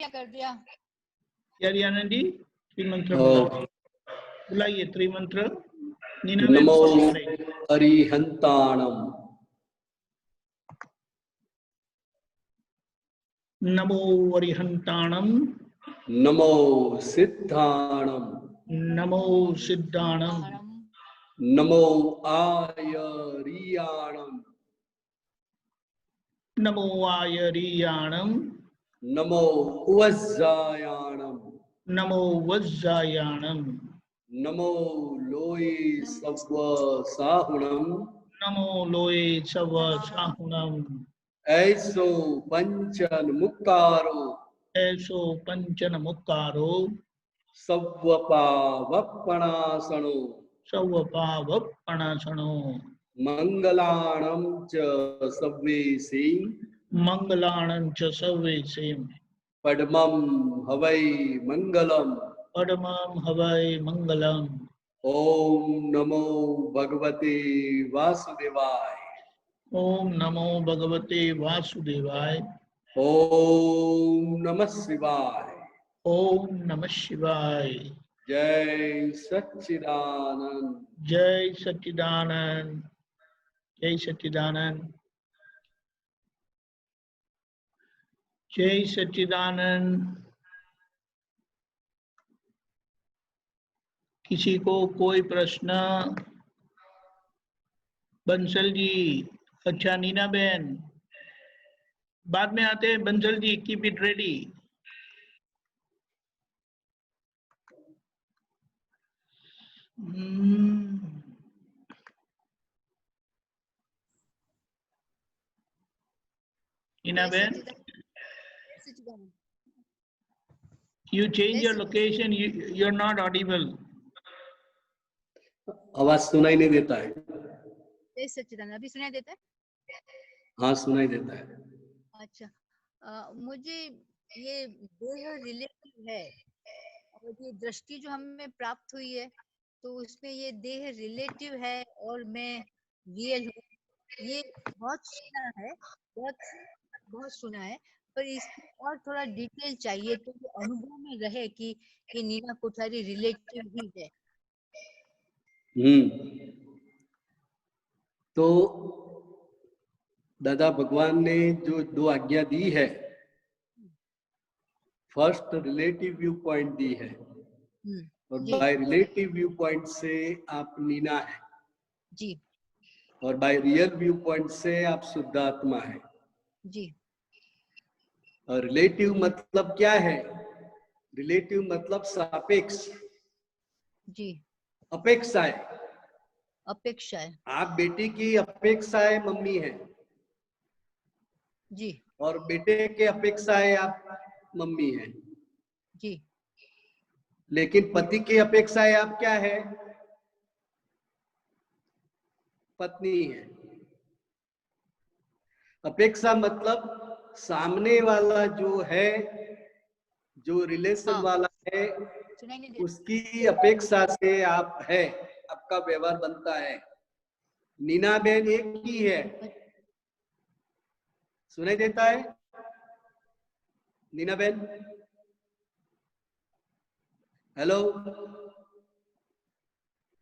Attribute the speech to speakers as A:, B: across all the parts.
A: क्या कर दिया?
B: क्या दिया आनंद जी? त्रिमंत्र बुलाइए त्रिमंत्र।
C: नमो अरिहंताणम,
B: नमो अरिहंताणम,
C: नमो सिद्धाणम,
B: नमो सिद्धाणम,
C: नमो आयरियाणम,
B: नमो आयरियाणम,
C: नमो वज्जायाणम,
B: नमो वज्जायाणम,
C: नमो लोये सव्व साहुणम,
B: नमो लोये सव साहुणम,
C: ऐसो पंचन मुक्तारो,
B: ऐसो पंचन मुक्तारो,
C: सव्वपावपणासनो,
B: सवपावपणासनो,
C: मंगलाणं च सव्वेसे,
B: मंगलाणं च सर्वेषे,
C: पद्मं हवै मंगलम,
B: पद्मं हवै मंगलम्।
C: ओम नमो भगवते वासुदेवाय,
B: ओम नमो भगवते वासुदेवाय,
C: ओम नमः शिवाय,
B: ओम नमः शिवाय।
C: जय सच्चिदानंद,
B: जय सच्चिदानंद, जय सच्चिदानंद, जय सच्चिदानंद। किसी को कोई प्रश्न? बंसल जी, अच्छा नीना बहन बाद में आते हैं। Bansal ji keep it ready. Neena बहन, you change your location, you're not audible.
C: आवाज सुनाई नहीं देता है।
A: जय सच्चिदानंद, अभी सुनाई देता है?
C: हाँ सुनाई देता है।
A: अच्छा, मुझे ये देह रिलेटिव है और ये दृष्टि जो हमें प्राप्त हुई है तो उसमें ये देह रिलेटिव है और मैं रियल हूँ, ये बहुत सुना है, बहुत सुना है, पर इसमें और थोड़ा डिटेल चाहिए तो ये अनुभव में रहे कि ये नीना कोठारी रिलेटिव ही है।
C: तो दादा भगवान ने जो दो आज्ञा दी है, फर्स्ट रिलेटिव व्यू पॉइंट दी है और बाय रिलेटिव व्यू पॉइंट से आप नीना है
A: जी,
C: और बाय रियल व्यू पॉइंट से आप शुद्ध आत्मा है
A: जी।
C: और रिलेटिव मतलब क्या है? रिलेटिव मतलब सापेक्ष
A: जी,
C: अपेक्षाएं।
A: अपेक्षाएं।
C: आप बेटी की अपेक्षाएं मम्मी है
A: जी,
C: और बेटे के अपेक्षाएं आप मम्मी है,
A: जी।
C: लेकिन पति की अपेक्षाएं आप क्या है? पत्नी है। अपेक्षा मतलब सामने वाला जो है, जो रिलेशन वाला है, उसकी अपेक्षा से आप है, आपका व्यवहार बनता है। नीना बहन एक ही है। सुनाई देता है नीना बहन? हेलो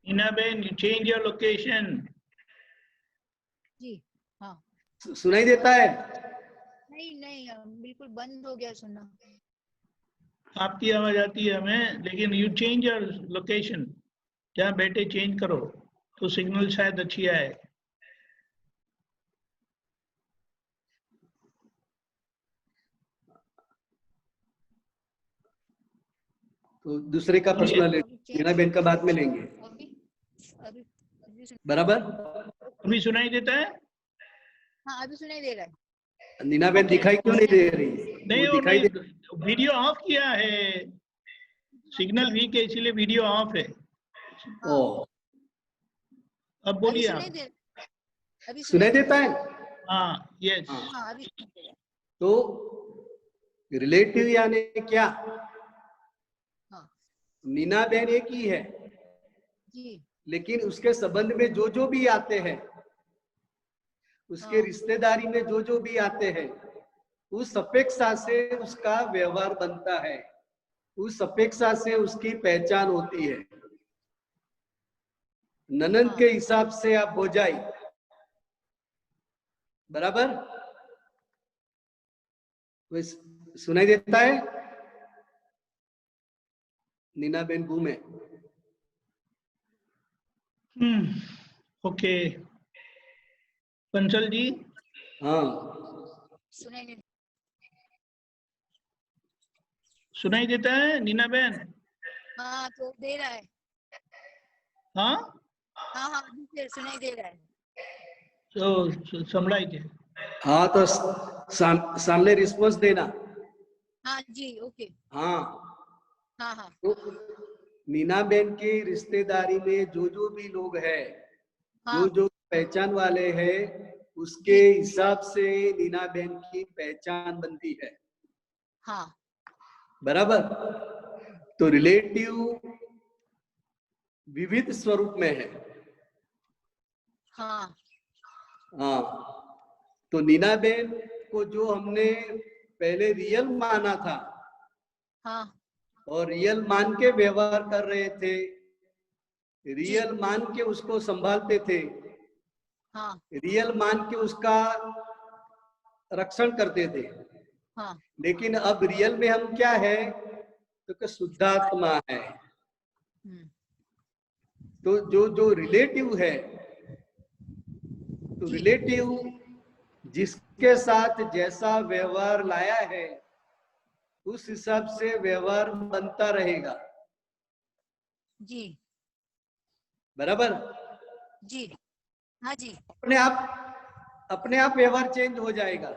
B: नीना बहन, you change your location.
A: जी, हाँ।
C: सुनाई देता है?
A: नहीं, बिल्कुल बंद हो गया सुनना।
B: आपकी आवाज आती है हमें, लेकिन यू चेंज योर लोकेशन। जहाँ बैठे चेंज करो तो सिग्नल शायद अच्छी आए।
C: तो दूसरे का प्रश्न ले, नीना बहन का बाद में लेंगे। बराबर?
B: अभी सुनाई देता है?
A: हाँ, अभी सुनाई दे रहा है।
C: नीना बहन दिखाई क्यों नहीं दे रही?
B: नहीं,
C: वो
B: वो
C: दिखाई
B: नहीं, वीडियो ऑफ किया है, सिग्नल वीक है इसीलिए वीडियो ऑफ है। अब बोलिए आप।
A: अभी
C: सुनाई देता है?
B: हाँ, यस।
A: हाँ, अभी सुनाई दे रहा है।
C: तो रिलेटिव यानी क्या?
A: हाँ,
C: नीना बहन एक ही है
A: जी,
C: लेकिन उसके संबंध में जो जो भी आते हैं, उसके रिश्तेदारी में जो जो भी आते हैं, उस अपेक्षा से उसका व्यवहार बनता है, उस अपेक्षा से उसकी पहचान होती है। ननन के हिसाब से आप बोझाई, बराबर? सुनाई देता है? नीना बेन घूमे।
B: ओके पंचल जी।
C: हाँ
B: सुनाई देता है नीना बेन?
A: हाँ तो दे रहा है।
B: हाँ
A: हाँ हाँ सुनाई दे रहा है।
B: तो संभळाई थे।
C: हाँ तो सामने रिस्पॉन्स देना।
A: हाँ जी ओके।
C: हाँ
A: हाँ हाँ
C: तो नीना बेन की रिश्तेदारी में जो भी लोग हैं,
A: हाँ
C: जो पहचान वाले हैं, उसके हिसाब से नीना बेन की पहचान बनती है।
A: हाँ
C: बराबर? तो रिलेटिव विविध स्वरूप में है।
A: हाँ
C: हाँ तो नीना बेन को जो हमने पहले रियल माना था,
A: हाँ
C: और रियल मान के व्यवहार कर रहे थे, रियल
A: जी
C: मान के उसको संभालते थे,
A: हाँ
C: रियल मान के उसका रक्षण करते थे।
A: हाँ
C: लेकिन अब रियल में हम क्या है, तो कि शुद्धात्मा है। तो जो रिलेटिव है, तो
A: जी
C: रिलेटिव जिसके साथ जैसा व्यवहार लाया है, उस हिसाब से व्यवहार बनता रहेगा।
A: जी
C: बराबर?
A: जी हाँ जी
C: अपने आप व्यवहार चेंज हो जाएगा।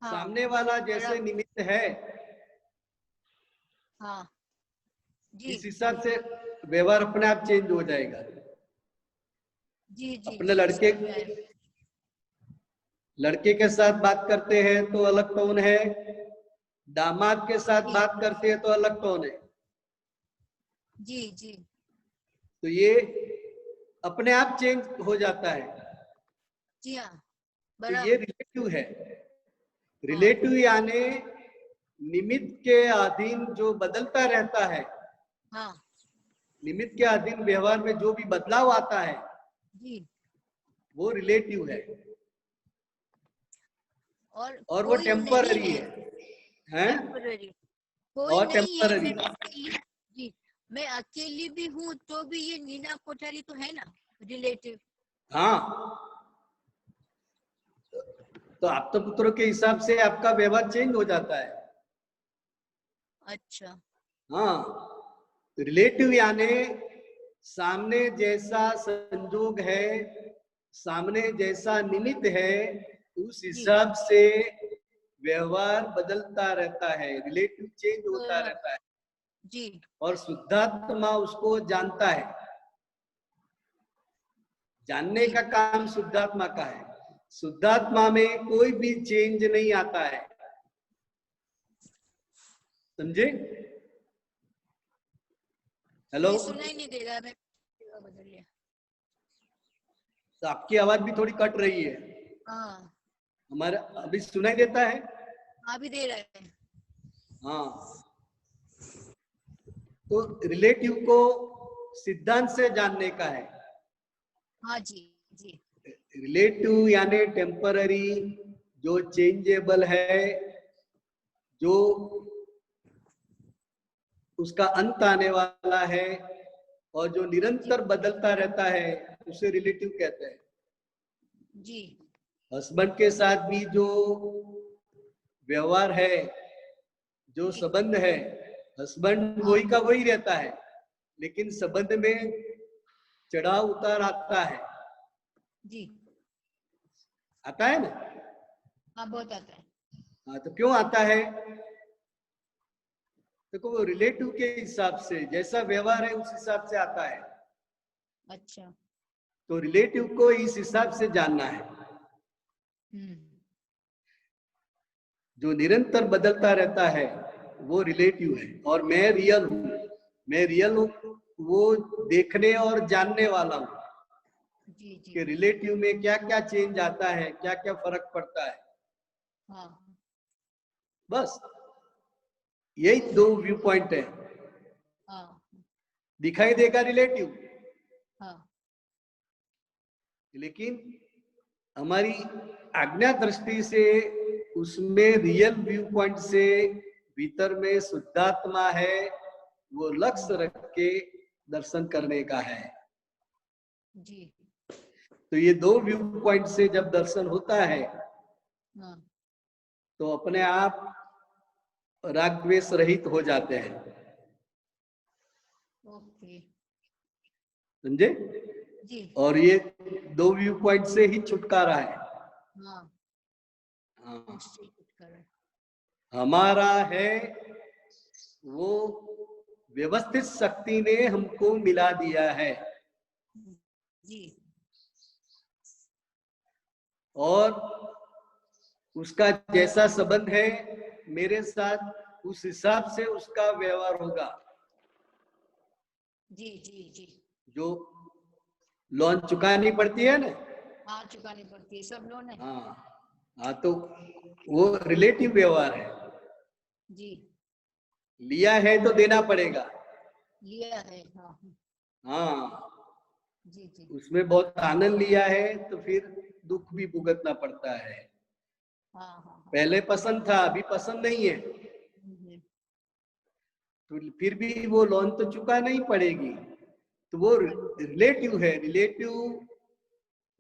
A: हाँ
C: सामने वाला जैसे निमित्त है,
A: हाँ जी
C: इस हिसाब से व्यवहार अपने आप चेंज हो जाएगा।
A: जी जी
C: अपने
A: समझ में आया।
C: लड़के के साथ बात करते हैं तो अलग टोन है, दामाद के साथ
A: जी
C: बात करते हैं तो अलग टोन है।
A: जी जी
C: तो ये अपने आप चेंज हो जाता है।
A: जी हाँ
C: तो ये
A: बराबर।
C: रिलेटिव है।
A: हाँ
C: रिलेटिव यानी निमित्त के अधीन जो बदलता रहता है,
A: हाँ
C: निमित्त के अधीन व्यवहार में जो भी बदलाव आता है,
A: जी
C: वो रिलेटिव है। और वो
A: कोई नहीं
C: टेम्पररी है, हैं?
A: टेम्पररी कोई
C: और
A: नहीं है।
C: टेम्पररी।
A: जी मैं अकेली भी हूँ तो भी ये नीना कोठारी तो है ना रिलेटिव।
C: हाँ तो आप तो पुत्रों के हिसाब से आपका व्यवहार चेंज हो जाता है।
A: अच्छा
C: हाँ रिलेटिव यानी सामने जैसा संजोग है, सामने जैसा निमित्त है, उस हिसाब से व्यवहार बदलता रहता है, रिलेटिव चेंज होता रहता है।
A: जी
C: और शुद्धात्मा उसको जानता है। जानने का काम शुद्धात्मा का है। शुद्धात्मा में कोई भी चेंज नहीं आता है। समझे? हेलो?
A: सुनाई नहीं दे रहा है, मैं बदल लिया।
C: तो आपकी आवाज भी थोड़ी कट रही है।
A: हाँ
C: हमारा अभी सुनाई देता है?
A: अभी दे रहा है।
C: हाँ तो रिलेटिव को सिद्धांत से जानने का है।
A: हाँ जी जी
C: रिलेटिव यानी टेम्पररी, जो चेंजेबल है, जो उसका अंत आने वाला है, और जो निरंतर बदलता रहता है, उसे रिलेटिव कहते हैं।
A: जी
C: हस्बैंड के साथ भी जो व्यवहार है, जो संबंध है, हस्बैंड वही का वही रहता है, लेकिन संबंध में चढ़ाव उतार आता है।
A: जी
C: आता है ना?
A: हाँ बहुत आता है।
C: हाँ तो क्यों आता है? देखो वो रिलेटिव के हिसाब से जैसा व्यवहार है उस हिसाब से आता है।
A: अच्छा
C: तो रिलेटिव को इस हिसाब से जानना है। जो निरंतर बदलता रहता है वो रिलेटिव है, और मैं रियल हूं। मैं रियल हूं वो देखने और जानने वाला हूं
A: जी जी
C: कि रिलेटिव में क्या क्या चेंज आता है, क्या क्या फर्क पड़ता है।
A: हाँ
C: बस यही दो व्यू पॉइंट है।
A: हाँ
C: दिखाई देगा रिलेटिव,
A: हाँ
C: लेकिन हमारी आज्ञा दृष्टि से उसमें रियल व्यू पॉइंट से भीतर में शुद्धात्मा है, वो लक्ष्य रख के दर्शन करने का है
A: जी।
C: तो ये दो व्यू पॉइंट से जब दर्शन होता है
A: हाँ
C: तो अपने आप राग द्वेष रहित हो जाते हैं।
A: ओके
C: समझे?
A: जी।
C: और ये दो व्यू पॉइंट से ही छुटकारा है।
A: हाँ
C: हाँ,
A: निश्चय छुटकारा
C: हमारा है वो व्यवस्थित शक्ति ने हमको मिला दिया है
A: जी।
C: और उसका जैसा संबंध है मेरे साथ उस हिसाब से उसका व्यवहार होगा।
A: जी जी जी।
C: जो लोन चुकानी पड़ती है ना,
A: हाँ चुकानी पड़ती है, सब लोन है।
C: हाँ तो वो रिलेटिव व्यवहार है।
A: जी
C: लिया है तो देना पड़ेगा।
A: लिया है। हाँ
C: हाँ
A: जी जी।
C: उसमें बहुत आनंद लिया है तो फिर दुख भी भुगतना पड़ता है।
A: हाँ हाँ
C: पहले पसंद था, अभी पसंद नहीं है तो फिर भी वो लोन तो चुका नहीं पड़ेगी। तो वो रिलेटिव है। रिलेटिव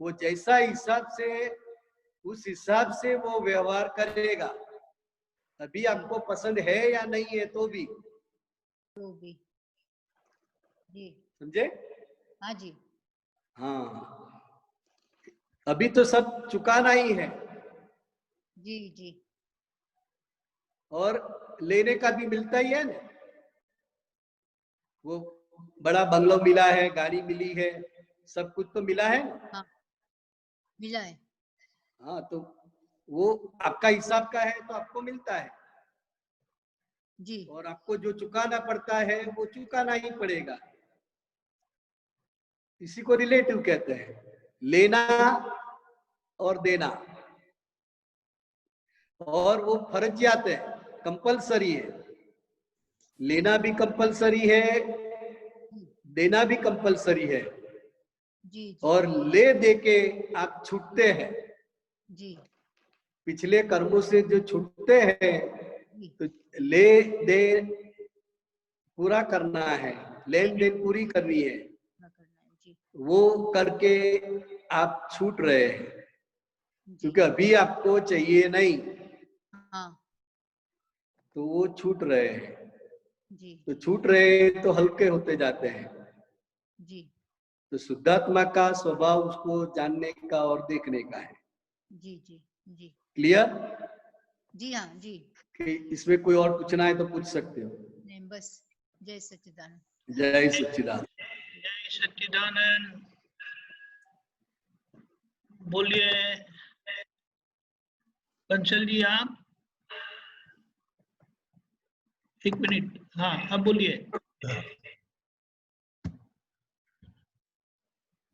C: वो जैसा हिसाब से उस हिसाब से वो व्यवहार करेगा। अभी आपको पसंद है या नहीं है तो भी
A: जी।
C: समझे?
A: हाँ जी।
C: हाँ अभी तो सब चुकाना ही है
A: जी जी।
C: और लेने का भी मिलता ही है ना। वो बड़ा बंगलो मिला है, गाड़ी मिली है, सब कुछ तो मिला है।
A: हाँ मिला है।
C: हाँ तो वो आपका हिसाब का है तो आपको मिलता है
A: जी।
C: और आपको जो चुकाना पड़ता है वो चुकाना ही पड़ेगा। इसी को रिलेटिव कहते हैं, लेना और देना। और वो फर्जियात है, कंपलसरी है। लेना भी कंपलसरी है, देना भी कंपलसरी है।
A: जी जी।
C: और ले दे के आप छूटते हैं।
A: जी
C: पिछले कर्मों से जो छूटते हैं तो ले दे पूरा करना है, लेन देन पूरी करनी है,
A: जी
C: वो करके आप छूट रहे हैं क्योंकि अभी आपको चाहिए नहीं।
A: हाँ
C: तो वो छूट रहे हैं।
A: जी
C: तो छूट रहे तो हल्के होते जाते हैं।
A: जी
C: तो शुद्धात्मा का स्वभाव उसको जानने का और देखने का है।
A: जी जी जी।
C: क्लियर?
A: जी हाँ जी।
C: कि इसमें कोई और पूछना है तो पूछ सकते हो।
A: नहीं बस। जय सच्चिदानंद।
C: जय सच्चिदानंद।
B: जय सच्चिदानंद। बोलिए कंसल जी आप। एक मिनट। हाँ अब बोलिए।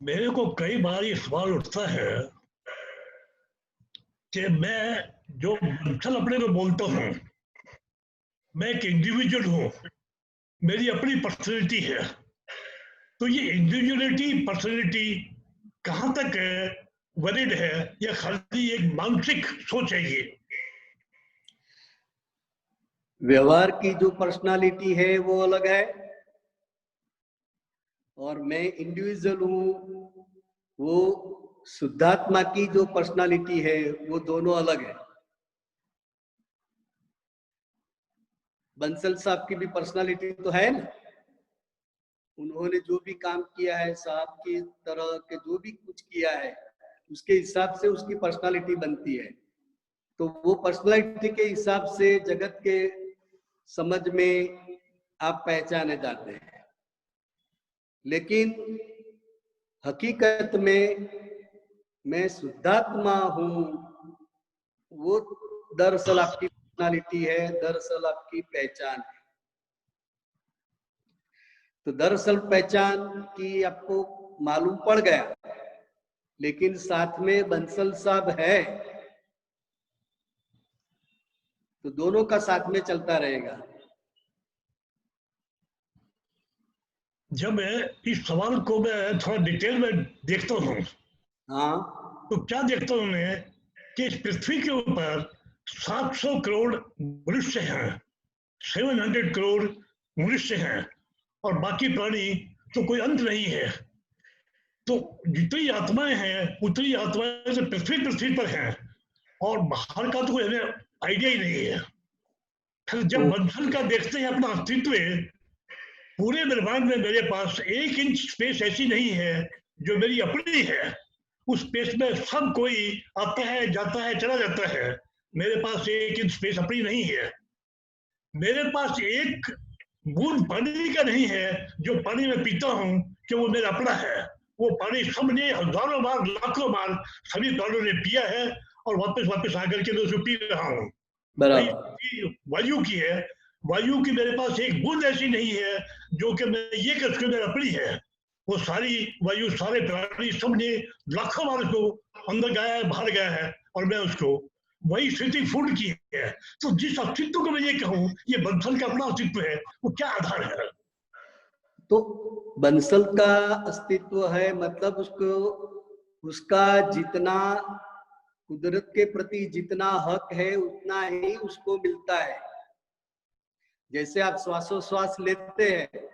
D: मेरे को कई बार ये सवाल उठता है कि मैं जो बंसल अपने को बोलता हूँ, मैं एक इंडिविजुअल हूँ, मेरी अपनी पर्सनैलिटी है। तो ये इंडिविजुअलिटी पर्सनैलिटी कहाँ तक वैलिड है या खाली एक मानसिक सोच है? ये
C: व्यवहार की जो पर्सनालिटी है वो अलग है और मैं इंडिविजुअल हूँ, वो शुद्धात्मा की जो पर्सनालिटी है वो दोनों अलग है। बंसल साहब की भी पर्सनालिटी तो है ना, उन्होंने जो भी काम किया है, साहब की तरह के जो भी कुछ किया है उसके हिसाब से उसकी पर्सनालिटी बनती है। तो वो पर्सनालिटी के हिसाब से जगत के समझ में आप पहचाने जाते हैं। लेकिन हकीकत में मैं शुद्धात्मा हूँ, वो दरअसल आपकी पर्सनालिटी है, दरअसल आपकी पहचान है। तो दरअसल पहचान की आपको मालूम पड़ गया, लेकिन साथ में बंसल साहब है तो दोनों का साथ में चलता रहेगा।
D: जब मैं इस सवाल को मैं थोड़ा डिटेल में देखता हूँ,
C: हाँ,
D: तो क्या देखता हूँ मैं कि इस पृथ्वी के ऊपर 700 करोड़ मनुष्य हैं, 700 करोड़ मनुष्य हैं, और बाकी प्राणी तो कोई अंत नहीं है। तो जितनी आत्माएं हैं उतनी आत्माएं से पृथ्वी पर हैं, और बाहर का तो कोई हमें आइडिया ही नहीं है। फिर जब बंसल का देखते हैं अपना अस्तित्व, पूरे ब्रह्मांड में मेरे पास 1 इंच स्पेस ऐसी नहीं है जो मेरी अपनी है। उस स्पेस में सब कोई आता है, जाता है, चला जाता है। मेरे पास 1 इंच स्पेस अपनी नहीं है। मेरे पास एक बूंद पानी का नहीं है जो पानी में पीता हूँ कि वो मेरा अपना है। वो पानी सबने हजारों बार, लाखों बार सभी प्राणियों ने पिया है, और वापस आकर के मैं उसको पी रहा हूँ। वायु की है, वायु की मेरे पास एक बूंद ऐसी नहीं है जो कि मैं ये कह मेरा अपनी है। वो सारी वायु, सारे प्राणी, सबने लाखों बार उसको अंदर गया है, बाहर गया है, और मैं उसको वही स्थिति फूड की है। तो जिस अस्तित्व को मैं ये कहूँ ये बंसल का अपना अस्तित्व है, वो क्या आधार है?
C: तो बंसल का अस्तित्व है, मतलब उसको, उसका जितना कुदरत के प्रति जितना हक है उतना ही उसको मिलता है। जैसे आप श्वासोश्वास लेते हैं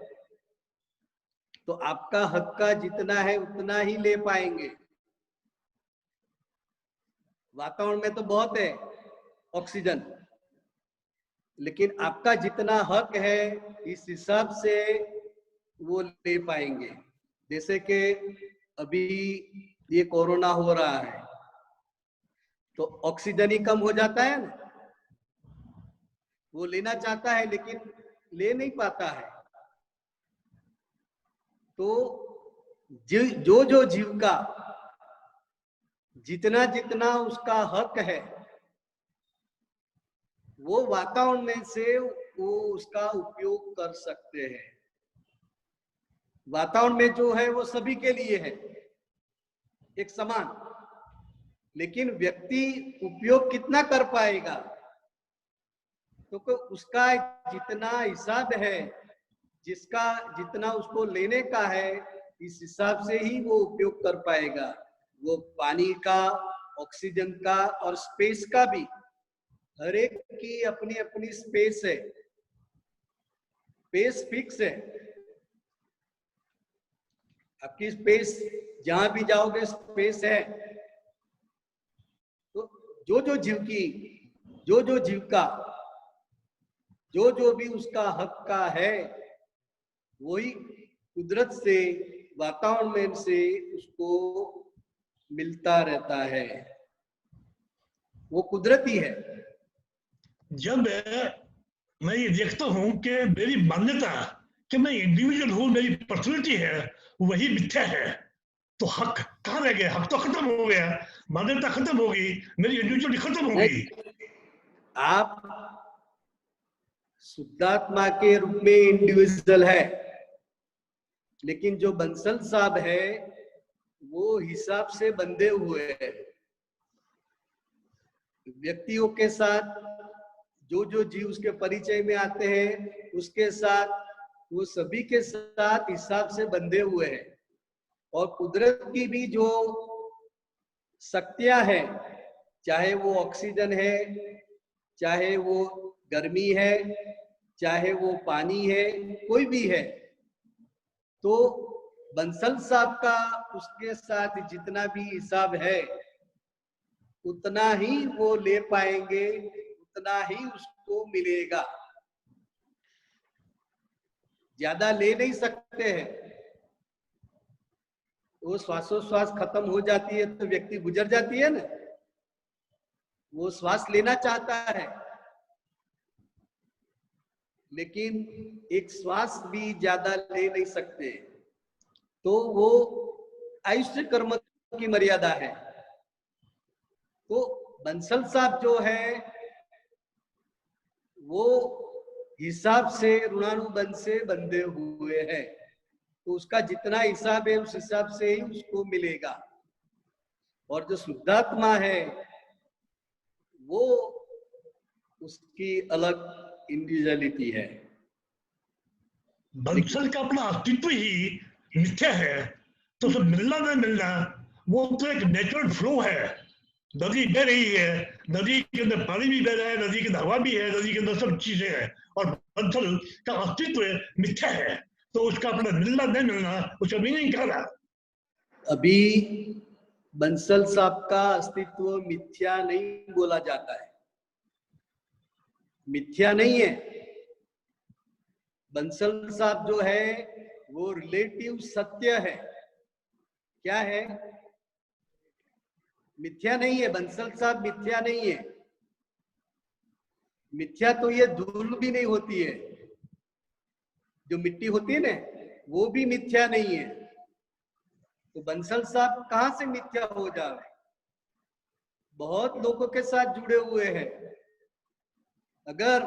C: तो आपका हक का जितना है उतना ही ले पाएंगे। वातावरण में तो बहुत है ऑक्सीजन, लेकिन आपका जितना हक है इस हिसाब से वो ले पाएंगे। जैसे कि अभी ये कोरोना हो रहा है तो ऑक्सीजन ही कम हो जाता है ना, वो लेना चाहता है लेकिन ले नहीं पाता है। तो जो जीव का जितना जितना उसका हक है वो वातावरण में से वो उसका उपयोग कर सकते हैं। वातावरण में जो है वो सभी के लिए है एक समान, लेकिन व्यक्ति उपयोग कितना कर पाएगा तो उसका जितना हिसाब है, जिसका जितना उसको लेने का है, इस हिसाब से ही वो उपयोग कर पाएगा। वो पानी का, ऑक्सीजन का और स्पेस का भी, हर एक की अपनी अपनी स्पेस है, स्पेस फिक्स है। आपकी स्पेस जहां भी जाओगे स्पेस है। तो जो जीव का जो भी उसका हक का है वही कुदरत से, वातावरण में से उसको मिलता रहता है। वो कुदरती है।
D: जब मैं ये देखता हूं कि मेरी मान्यता कि मैं इंडिविजुअल हूं, मेरी पर्सनैलिटी है, वही मिथ्या है, तो हक कहाँ रह गया? हक तो खत्म हो गया, मान्यता खत्म हो गई, मेरी इंडिविजुअलिटी खत्म हो गई।
C: आप शुद्धात्मा के रूप में इंडिविजुअल है, लेकिन जो बंसल साहब है वो हिसाब से बंधे हुए हैं। व्यक्तियों के साथ जो जीव उसके परिचय में आते हैं उसके साथ, वो सभी के साथ हिसाब से बंधे हुए हैं। और कुदरत की भी जो शक्तियां हैं, चाहे वो ऑक्सीजन है, चाहे वो गर्मी है, चाहे वो पानी है, कोई भी है, तो बंसल साहब का उसके साथ जितना भी हिसाब है उतना ही वो ले पाएंगे, उतना ही उसको मिलेगा। ज्यादा ले नहीं सकते हैं। वो श्वासोश्वास खत्म हो जाती है तो व्यक्ति गुजर जाती है ना, वो श्वास लेना चाहता है लेकिन एक श्वास भी ज्यादा ले नहीं सकते, तो वो आयुष्य कर्म की मर्यादा है। तो बंसल साहब जो है वो हिसाब से, ऋणानुबंध से बंधे हुए हैं, तो उसका जितना हिसाब है उस हिसाब से ही उसको मिलेगा। और जो शुद्धात्मा है वो उसकी अलग इंडिविजुअलिटी है।
D: बंसल का अपना अस्तित्व ही मिथ्या है, तो सब मिलना न मिलना वो तो एक नेचुरल फ्लो है। नदी बह रही है, नदी के अंदर पानी भी बह रहा है, नदी के अंदर हवा भी है, नदी के अंदर सब चीजें हैं, और बंसल का अस्तित्व मिथ्या है, तो उसका अपना मिलना न मिलना उसका मीनिंग क्या रहा?
C: अभी बंसल साहब का अस्तित्व मिथ्या नहीं बोला जाता है, मिथ्या नहीं है। बंसल साहब जो है वो रिलेटिव सत्य है। क्या है? मिथ्या नहीं है। बंसल साहब मिथ्या नहीं है। मिथ्या तो ये धूल भी नहीं होती है, जो मिट्टी होती है ना, वो भी मिथ्या नहीं है। तो बंसल साहब कहां से मिथ्या हो जाए? बहुत लोगों के साथ जुड़े हुए हैं। अगर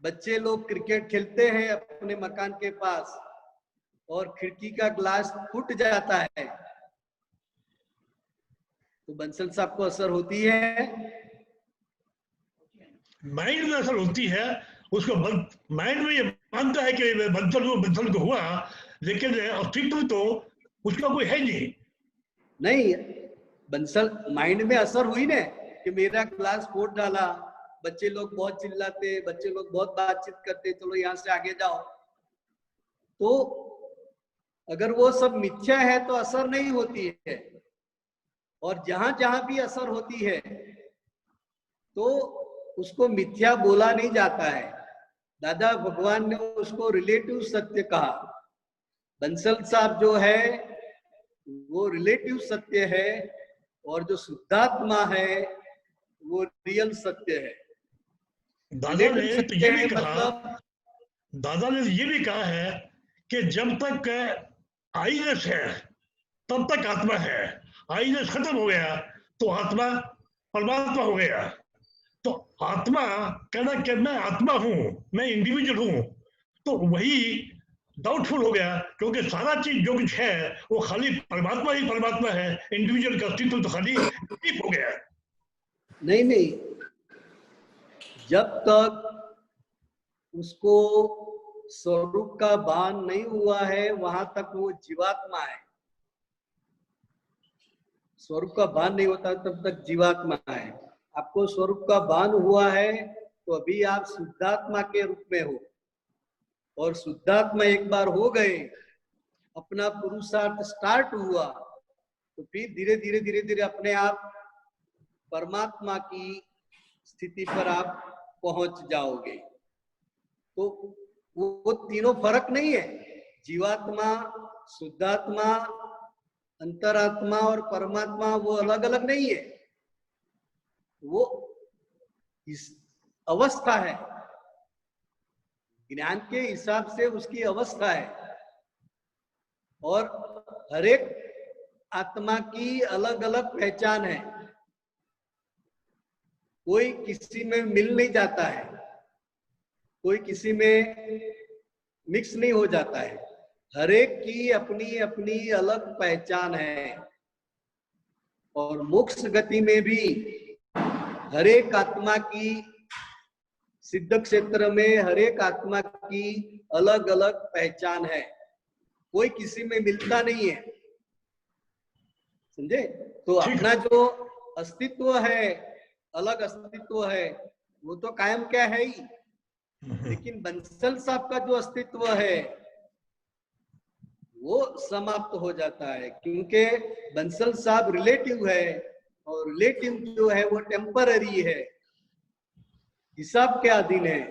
C: बच्चे लोग क्रिकेट खेलते हैं अपने मकान के पास और खिड़की का ग्लास फूट जाता है, तो बंसल साहब को असर होती है?
D: माइंड में असर होती है। उसको माइंड में ये मानता है कि बंसल को हुआ, लेकिन अस्तित्व तो उसका कोई है
C: नहीं। बंसल माइंड में असर हुई ना कि मेरा ग्लास फोड़ डाला, बच्चे लोग बहुत चिल्लाते, बच्चे लोग बहुत बातचीत करते, चलो यहाँ से आगे जाओ। तो अगर वो सब मिथ्या है तो असर नहीं होती है, और जहां जहां भी असर होती है तो उसको मिथ्या बोला नहीं जाता है। दादा भगवान ने उसको रिलेटिव सत्य कहा। बंसल साहब जो है वो रिलेटिव सत्य है, और जो शुद्धात्मा है वो रियल सत्य है।
D: दादा ने तो ये भी कहा,
C: मतलब
D: दादा ने ये भी कहा है कि जब तक आईनेस है तब तक आत्मा है, आईनेस खत्म हो गया तो आत्मा परमात्मा हो गया। तो आत्मा कहना कि मैं आत्मा हूं, मैं इंडिविजुअल हूं, तो वही डाउटफुल हो गया, क्योंकि सारा चीज जो कुछ है वो खाली परमात्मा ही परमात्मा है, इंडिविजुअल का अस्तित्व तो खाली हो गया।
C: नहीं नहीं, जब तक उसको स्वरूप का भान नहीं हुआ है वहां तक वो जीवात्मा है। स्वरूप का भान नहीं होता तब तक जीवात्मा है। आपको स्वरूप का भान हुआ है तो अभी आप शुद्धात्मा के रूप में हो, और शुद्धात्मा एक बार हो गए, अपना पुरुषार्थ स्टार्ट हुआ, तो फिर धीरे धीरे धीरे धीरे अपने आप परमात्मा की स्थिति पर आप पहुंच जाओगे। तो वो तीनों फर्क नहीं है। जीवात्मा, शुद्धात्मा, अंतरात्मा और परमात्मा वो अलग अलग नहीं है, वो इस अवस्था है। ज्ञान के हिसाब से उसकी अवस्था है, और हर एक आत्मा की अलग अलग पहचान है। कोई किसी में मिल नहीं जाता है, कोई किसी में मिक्स नहीं हो जाता है। हर एक की अपनी अपनी अलग पहचान है, और मोक्ष गति में भी हर एक आत्मा की, सिद्ध क्षेत्र में हर एक आत्मा की अलग अलग पहचान है, कोई किसी में मिलता नहीं है। समझे? तो अपना जो अस्तित्व है, अलग अस्तित्व है, वो तो कायम क्या है ही। लेकिन बंसल साहब का जो अस्तित्व है वो समाप्त हो जाता है, क्योंकि बंसल साहब रिलेटिव है, और रिलेटिव जो है वो टेम्पररी है, हिसाब के अधीन है।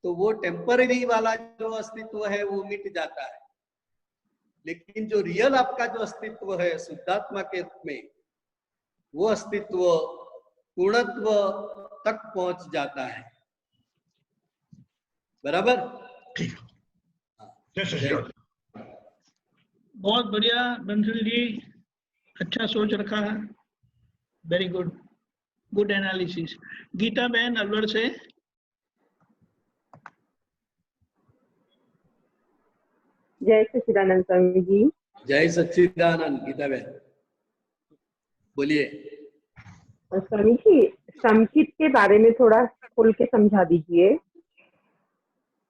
C: तो वो टेम्पररी वाला जो अस्तित्व है वो मिट जाता है। लेकिन जो रियल आपका जो अस्तित्व है शुद्धात्मा के रूप में, वो अस्तित्व पूर्णत्व तक पहुंच जाता है। बराबर?
D: ठीक।
B: बहुत बढ़िया बंसल जी, अच्छा सोच रखा है, very good, good analysis. Geeta बहन अलवर से।
E: जय सच्चिदानंद स्वामी जी।
C: जय सच्चिदानंद। गीता बहन बोलिए।
E: स्वामी जी, समकित के बारे में थोड़ा खोल के समझा दीजिए।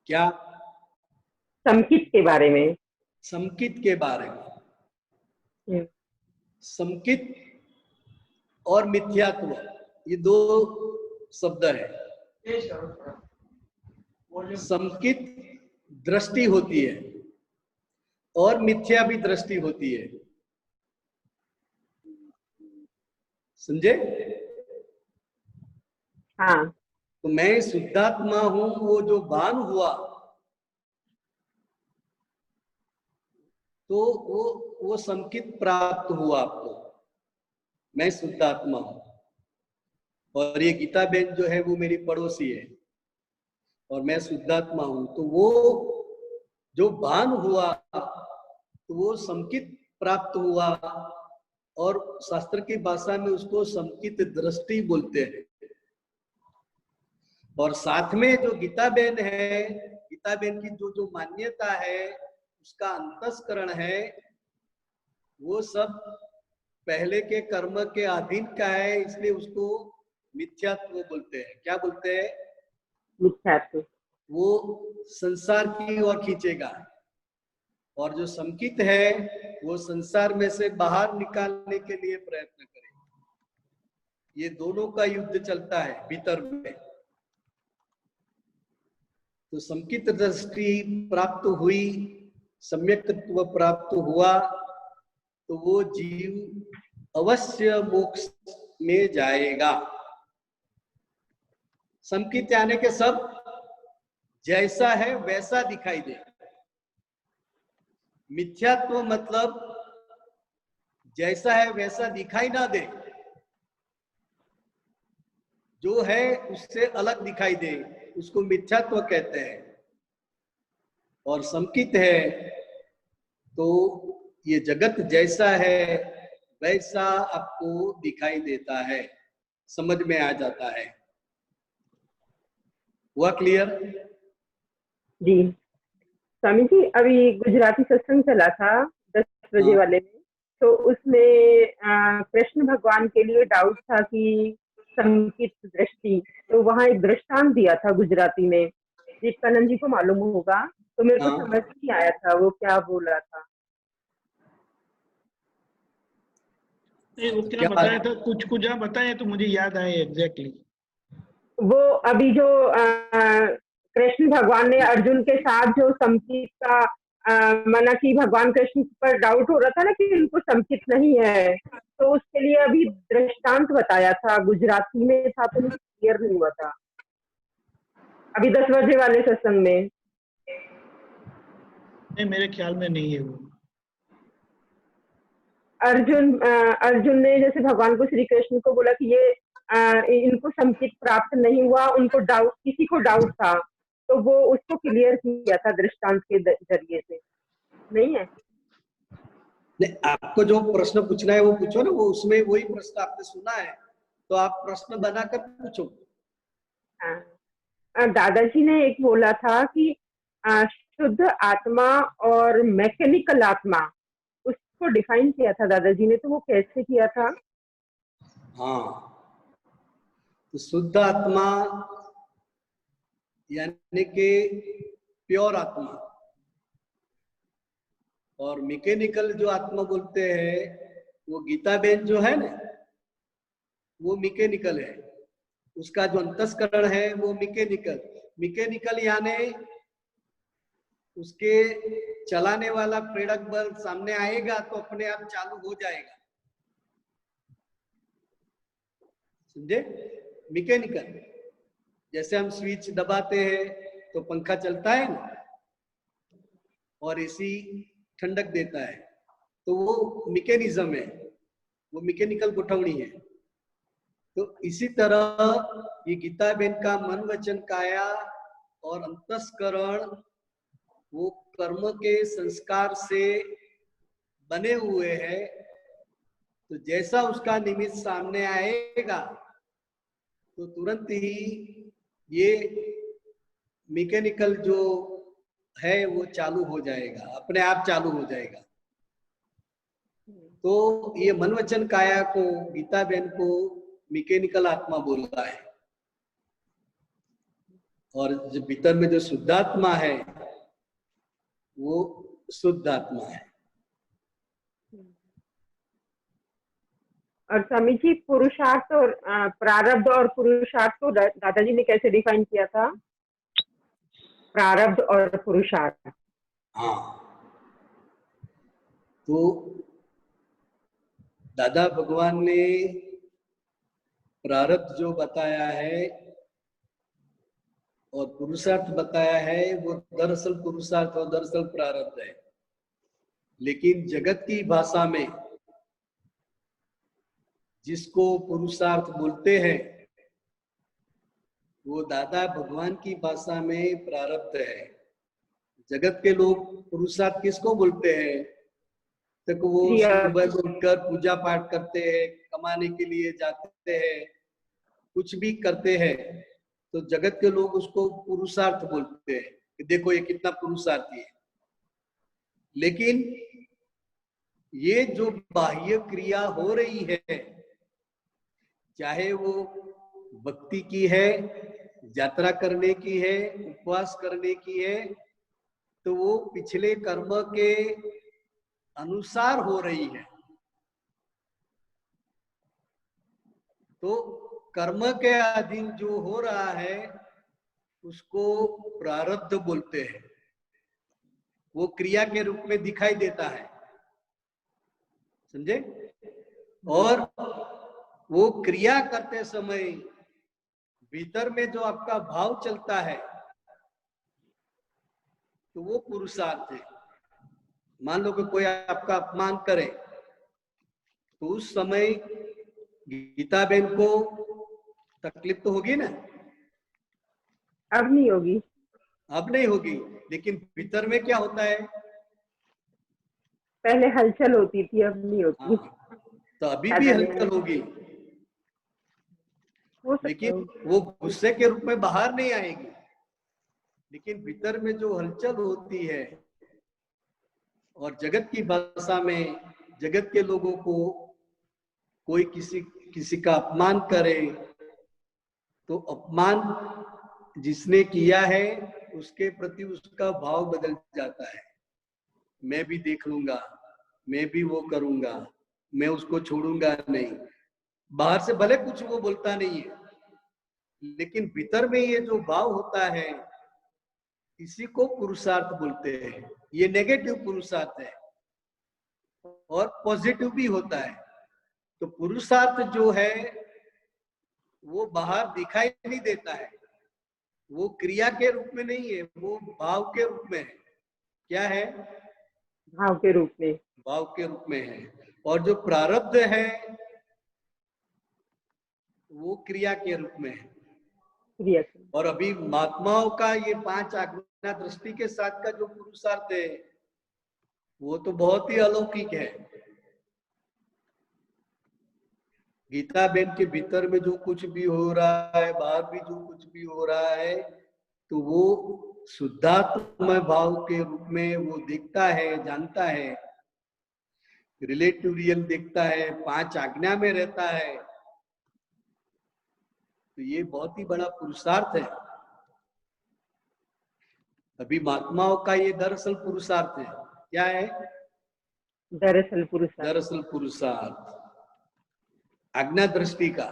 C: क्या?
E: समकित के बारे में।
C: समकित के बारे में। समकित और मिथ्यात्व, ये दो शब्द है। समकित दृष्टि होती है और मिथ्या भी दृष्टि होती है, समझे?
E: हाँ।
C: तो मैं शुद्धात्मा हूं, वो जो भान हुआ तो वो संकित प्राप्त हुआ आपको, मैं शुद्धात्मा हूं। और ये गीता बेन जो है वो मेरी पड़ोसी है और मैं शुद्धात्मा हूं, तो वो जो भान हुआ तो वो संकित प्राप्त हुआ, और शास्त्र की भाषा में उसको संकित दृष्टि बोलते हैं। और साथ में जो गीता बेन है, गीता बेन की जो मान्यता है, उसका अंतस्करण है, वो सब पहले के कर्म के अधीन का है, इसलिए उसको मिथ्यात्व बोलते हैं। क्या बोलते हैं?
E: मिथ्यात्व।
C: वो संसार की ओर खींचेगा, और जो संकित है वो संसार में से बाहर निकालने के लिए प्रयत्न करेगा। ये दोनों का युद्ध चलता है भीतर में। तो संकित दृष्टि प्राप्त हुई, सम्यक्त्व प्राप्त हुआ, तो वो जीव अवश्य मोक्ष में जाएगा। संकित आने के सब जैसा है वैसा दिखाई दे। मिथ्यात्व मतलब जैसा है वैसा दिखाई ना दे, जो है उससे अलग दिखाई दे, उसको मिथ्यात्व कहते हैं। और संकित है तो ये जगत जैसा है वैसा आपको दिखाई देता है, समझ में आ जाता है। हुआ क्लियर?
E: जी स्वामी जी, अभी गुजराती सत्संग चला था 10 बजे वाले में, तो उसमें कृष्ण भगवान के लिए डाउट था कि संकित दृष्टि, तो वहां एक दृष्टांत दिया था गुजराती में, जीतकानंद जी को मालूम होगा, तो मेरे को समझ नहीं आया था वो क्या बोला था।
B: वो क्या बताया था? कुछ आप बताए तो मुझे याद आए एग्जैक्टली।
E: वो अभी जो कृष्ण भगवान ने अर्जुन के साथ जो संकित का माना कि भगवान कृष्ण पर डाउट हो रहा था ना कि उनको संकित नहीं है, तो उसके लिए अभी दृष्टांत बताया था, गुजराती में था तो मुझे क्लियर नहीं हुआ था अभी 10 बजे वाले सत्संग में।
B: नहीं, मेरे ख्याल में नहीं है वो।
E: अर्जुन ने जैसे भगवान को, श्री कृष्ण को बोला कि ये इनको संकित प्राप्त नहीं हुआ, उनको डाउट, किसी को डाउट था, तो वो उसको क्लियर किया था दृष्टांत के जरिए से। नहीं है?
C: नहीं, आपको जो प्रश्न पूछना है वो पूछो ना, वो उसमें वही प्रश्न आपने सुना है तो आप प्रश्न बनाकर पूछो।
E: दादाजी ने एक बोला था कि शुद्ध आत्मा और मैकेनिकल आत्मा, उसको डिफाइन किया था दादाजी ने, तो वो कैसे किया था?
C: हाँ, तो शुद्ध आत्मा यानी कि प्योर आत्मा, और मैकेनिकल जो आत्मा बोलते हैं वो गीता बेन जो है ना, वो मैकेनिकल है। उसका जो अंतस्करण है वो मैकेनिकल यानी उसके चलाने वाला प्रेरक बल सामने आएगा तो अपने आप चालू हो जाएगा, समझे? मैकेनिकल, जैसे हम स्विच दबाते हैं तो पंखा चलता है ना, और एसी ठंडक देता है, तो वो मैकेनिज्म है, वो मैकेनिकल गोठवनी है। तो इसी तरह ये गीता बेन का मन वचन काया और अंतस्करण वो कर्म के संस्कार से बने हुए हैं, तो जैसा उसका निमित्त सामने आएगा तो तुरंत ही ये मैकेनिकल जो है वो चालू हो जाएगा, अपने आप चालू हो जाएगा। तो ये मन वचन काया को, गीता बेन को मैकेनिकल आत्मा बोल रहा है, और जो भीतर में जो शुद्धात्मा है वो शुद्ध आत्मा है।
E: और स्वामी जी पुरुषार्थ और प्रारब्ध और पुरुषार्थ को दादाजी ने कैसे डिफाइन किया था? प्रारब्ध और पुरुषार्थ।
C: हाँ, तो दादा भगवान ने प्रारब्ध जो बताया है और पुरुषार्थ बताया है, वो दरअसल पुरुषार्थ और दरअसल प्रारब्ध है। लेकिन जगत की भाषा में जिसको पुरुषार्थ बोलते हैं वो दादा भगवान की भाषा में प्रारब्ध है। जगत के लोग पुरुषार्थ किसको बोलते हैं? तो वो सुबह उठकर पूजा पाठ करते हैं, कमाने के लिए जाते हैं, कुछ भी करते हैं, तो जगत के लोग उसको पुरुषार्थ बोलते हैं कि देखो ये कितना पुरुषार्थी है। लेकिन ये जो बाह्य क्रिया हो रही है, चाहे वो भक्ति की है, यात्रा करने की है, उपवास करने की है, तो वो पिछले कर्म के अनुसार हो रही है। तो कर्म के अधीन जो हो रहा है उसको प्रारब्ध बोलते हैं। वो क्रिया के रूप में दिखाई देता है, समझे? और वो क्रिया करते समय भीतर में जो आपका भाव चलता है तो वो पुरुषार्थ है। मान लो कि कोई आपका अपमान करे तो उस समय गीता बहन को तकलीफ तो होगी ना?
E: अब नहीं होगी।
C: अब नहीं होगी, लेकिन भीतर में क्या होता है?
E: पहले हलचल होती थी, अब नहीं होती।
C: तो अभी भी हलचल होगी, लेकिन वो गुस्से के रूप में बाहर नहीं आएगी। लेकिन भीतर में जो हलचल होती है, और जगत की भाषा में जगत के लोगों को कोई किसी का अपमान करे तो अपमान जिसने किया है उसके प्रति उसका भाव बदल जाता है। मैं भी देख लूंगा, मैं भी वो करूंगा, मैं उसको छोड़ूंगा नहीं। बाहर से भले कुछ वो बोलता नहीं है, लेकिन भीतर में ये जो भाव होता है इसी को पुरुषार्थ बोलते हैं। ये नेगेटिव पुरुषार्थ है और पॉजिटिव भी होता है। तो पुरुषार्थ जो है वो बाहर दिखाई नहीं देता है, वो क्रिया के रूप में नहीं है, वो भाव के रूप में है। क्या है?
E: भाव के रूप में,
C: भाव के रूप में है। और जो प्रारब्ध है वो क्रिया के रूप में है। और अभी महात्माओं का ये 5 आज्ञा दृष्टि के साथ का जो पुरुषार्थ है वो तो बहुत ही अलौकिक है। गीता बहन के भीतर में जो कुछ भी हो रहा है, बाहर भी जो कुछ भी हो रहा है, तो वो शुद्धात्म भाव के रूप में वो देखता है, जानता है, रिलेटिव रियल देखता है, 5 आज्ञा में रहता है। तो ये बहुत ही बड़ा पुरुषार्थ है। अभी महात्माओं का ये दरअसल पुरुषार्थ है। क्या है?
E: दरअसल पुरुषार्थ।
C: दरअसल पुरुषार्थ आज्ञा दृष्टि का।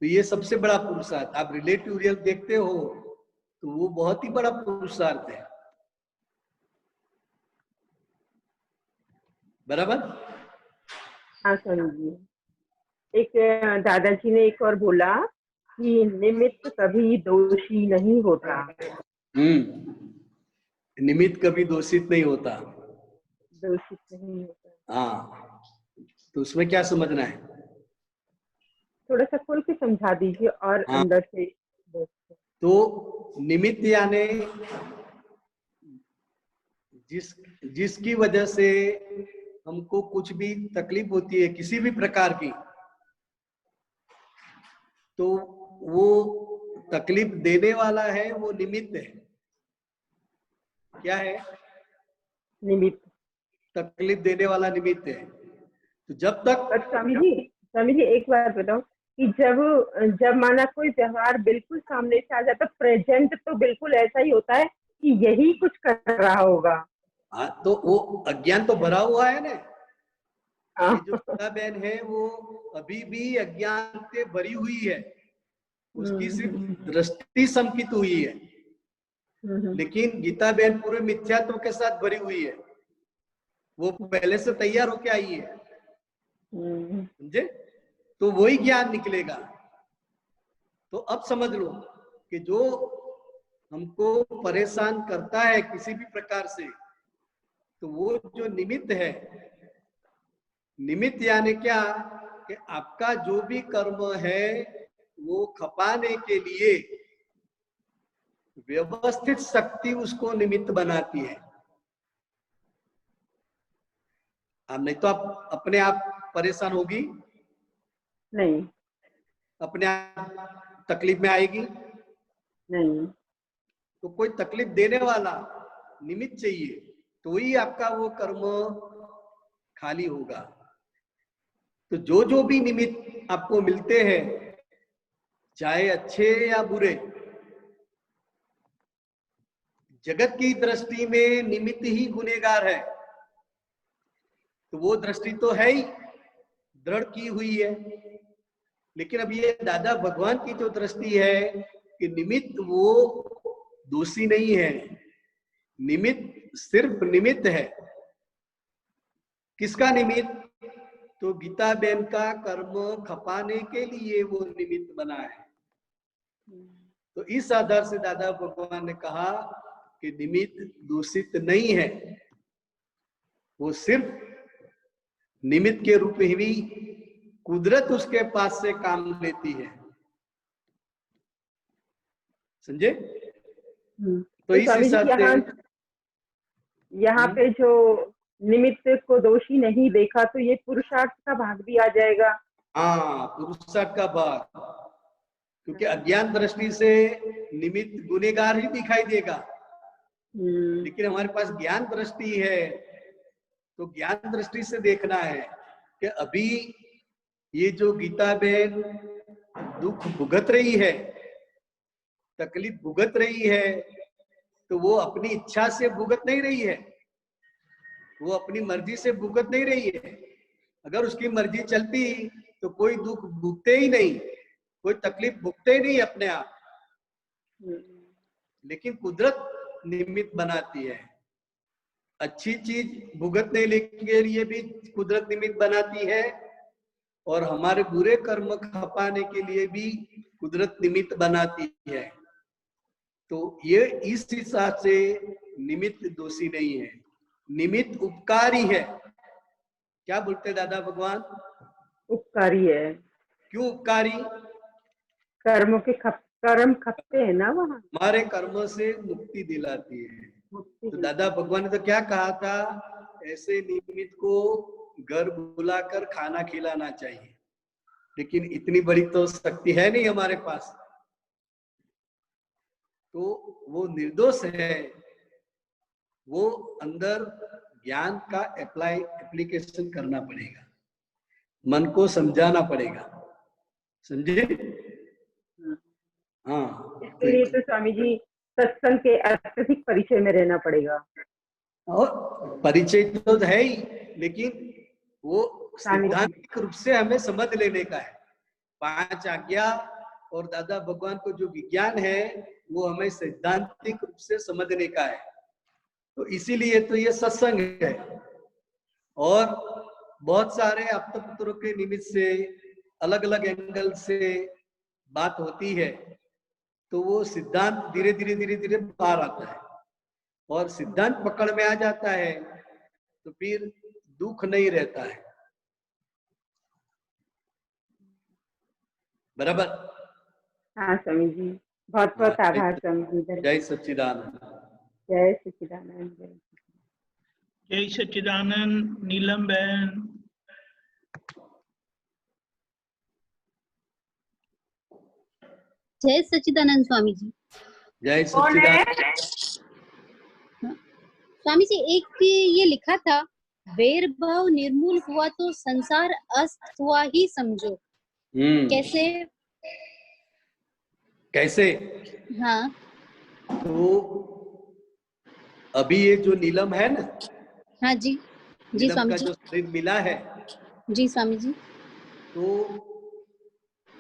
C: तो ये सबसे बड़ा पुरुषार्थ। आप रिलेटिव रियल देखते हो तो वो बहुत ही बड़ा पुरुषार्थ है। बराबर?
E: हाँ समझिए। एक दादाजी ने एक और बोला कि निमित्त कभी दोषी नहीं होता।
C: निमित्त कभी दोषित नहीं होता।
E: दोषित नहीं होता।
C: हाँ, तो उसमें क्या समझना है?
E: थोड़ा सा खोल के समझा दीजिए और अंदर से।
C: तो निमित्त यानी जिसकी वजह से हमको कुछ भी तकलीफ होती है किसी भी प्रकार की, तो वो तकलीफ देने वाला है, वो निमित्त है। क्या है?
E: निमित्त।
C: तकलीफ देने वाला निमित्त है। तो जब तक
E: स्वामी जी स्वामी जी एक बात बताओ कि जब माना कोई व्यवहार बिल्कुल सामने से आ जाता, प्रेजेंट तो बिल्कुल ऐसा ही होता है कि यही कुछ कर रहा होगा।
C: हाँ, तो वो अज्ञान तो भरा हुआ है ना।
E: हाँ।
C: ये जो गीता बहन है वो अभी भी अज्ञान से भरी हुई है, उसकी सिर्फ दृष्टि संकित हुई है, लेकिन गीता बहन पूरे मिथ्यात्व के साथ भरी हुई है, वो पहले से तैयार होके आई है, समझे? तो वही ज्ञान निकलेगा। तो अब समझ लो कि जो हमको परेशान करता है किसी भी प्रकार से, तो वो जो निमित्त है, निमित्त यानी क्या कि आपका जो भी कर्म है वो खपाने के लिए व्यवस्थित शक्ति उसको निमित्त बनाती है। अब नहीं तो आप अपने आप परेशान होगी,
E: नहीं,
C: अपने आप तकलीफ में आएगी,
E: नहीं।
C: तो कोई तकलीफ देने वाला निमित्त चाहिए, तो ही आपका वो कर्म खाली होगा। तो जो भी निमित्त आपको मिलते हैं, चाहे अच्छे या बुरे, जगत की दृष्टि में निमित्त ही गुनहगार है, तो वो दृष्टि तो है ही, दृढ़ की हुई है। लेकिन अब ये दादा भगवान की जो दृष्टि है कि निमित्त वो दोषी नहीं है, निमित्त सिर्फ निमित्त है। किसका निमित्त? तो गीता बहन का कर्म खपाने के लिए वो निमित्त बना है। तो इस आधार से दादा भगवान ने कहा कि निमित्त दूषित नहीं है, वो सिर्फ निमित्त के रूप में ही कुदरत उसके पास से काम लेती है, समझे? तो इस हिसाब से
E: यहाँ पे जो निमित्त को दोषी नहीं देखा, तो ये पुरुषार्थ का भाग भी आ जाएगा।
C: हाँ, पुरुषार्थ का भाग, क्योंकि अज्ञान दृष्टि से निमित्त गुनहगार ही दिखाई देगा, लेकिन हमारे पास ज्ञान दृष्टि है, तो ज्ञान दृष्टि से देखना है कि अभी ये जो गीता बहन दुख भुगत रही है, तकलीफ भुगत रही है, तो वो अपनी इच्छा से भुगत नहीं रही है, वो अपनी मर्जी से भुगत नहीं रही है। अगर उसकी मर्जी चलती तो कोई दुख भुगते ही नहीं, कोई तकलीफ भुगते ही नहीं अपने आप, लेकिन कुदरत निमित्त बनाती है। अच्छी चीज भुगतने के लिए भी कुदरत निमित्त बनाती है, और हमारे बुरे कर्म खपाने के लिए भी कुदरत निमित्त बनाती है। तो ये इस हिसाब से निमित्त दोषी नहीं है, निमित्त उपकारी है। क्या बोलते दादा भगवान?
E: उपकारी है।
C: क्यों उपकारी?
E: कर्मों के कर्म खपते हैं ना, वहाँ
C: हमारे कर्मों से मुक्ति दिलाती है। तो दादा भगवान ने तो क्या कहा था, ऐसे निमित्त को घर बुलाकर खाना खिलाना चाहिए, लेकिन इतनी बड़ी तो शक्ति है नहीं हमारे पास, तो वो निर्दोष है। वो अंदर ज्ञान का एप्लीकेशन करना पड़ेगा, मन को समझाना पड़ेगा, समझे? हाँ,
E: इसके लिए तो स्वामी जी सत्संग के अत्यधिक परिचय में रहना पड़ेगा।
C: और परिचय तो है ही, लेकिन वो सिद्धांतिक रूप से हमें समझ लेने का है। 5 आज्ञा और दादा भगवान को जो विज्ञान है वो हमें सैद्धांतिक रूप से समझने का है। तो इसीलिए तो ये सत्संग है। और बहुत सारे आप्त पुत्रों के निमित्त से अलग अलग एंगल से बात होती है, तो वो सिद्धांत धीरे धीरे बाहर आता है, और सिद्धांत पकड़ में आ जाता है तो फिर दुख नहीं रहता है। बराबर?
E: हाँ स्वामी जी, बहुत बहुत आभार स्वामी जी।
C: जय सच्चिदानंद।
E: जय सच्चिदानंद।
B: जय सच्चिदानंद। नीलम बहन।
F: जय सच्चिदानंद स्वामी जी।
C: जय सच्चिदानंद।
F: स्वामी जी, एक ये लिखा था वैर भाव निर्मूल हुआ तो संसार अस्त हुआ ही समझो। कैसे?
C: कैसे?
F: हाँ,
C: तो अभी ये जो नीलम है ना,
F: हाँ जी, जी
C: नीलम
F: स्वामी
C: का
F: जी,
C: जो शरीर मिला है,
F: जी स्वामी जी,
C: तो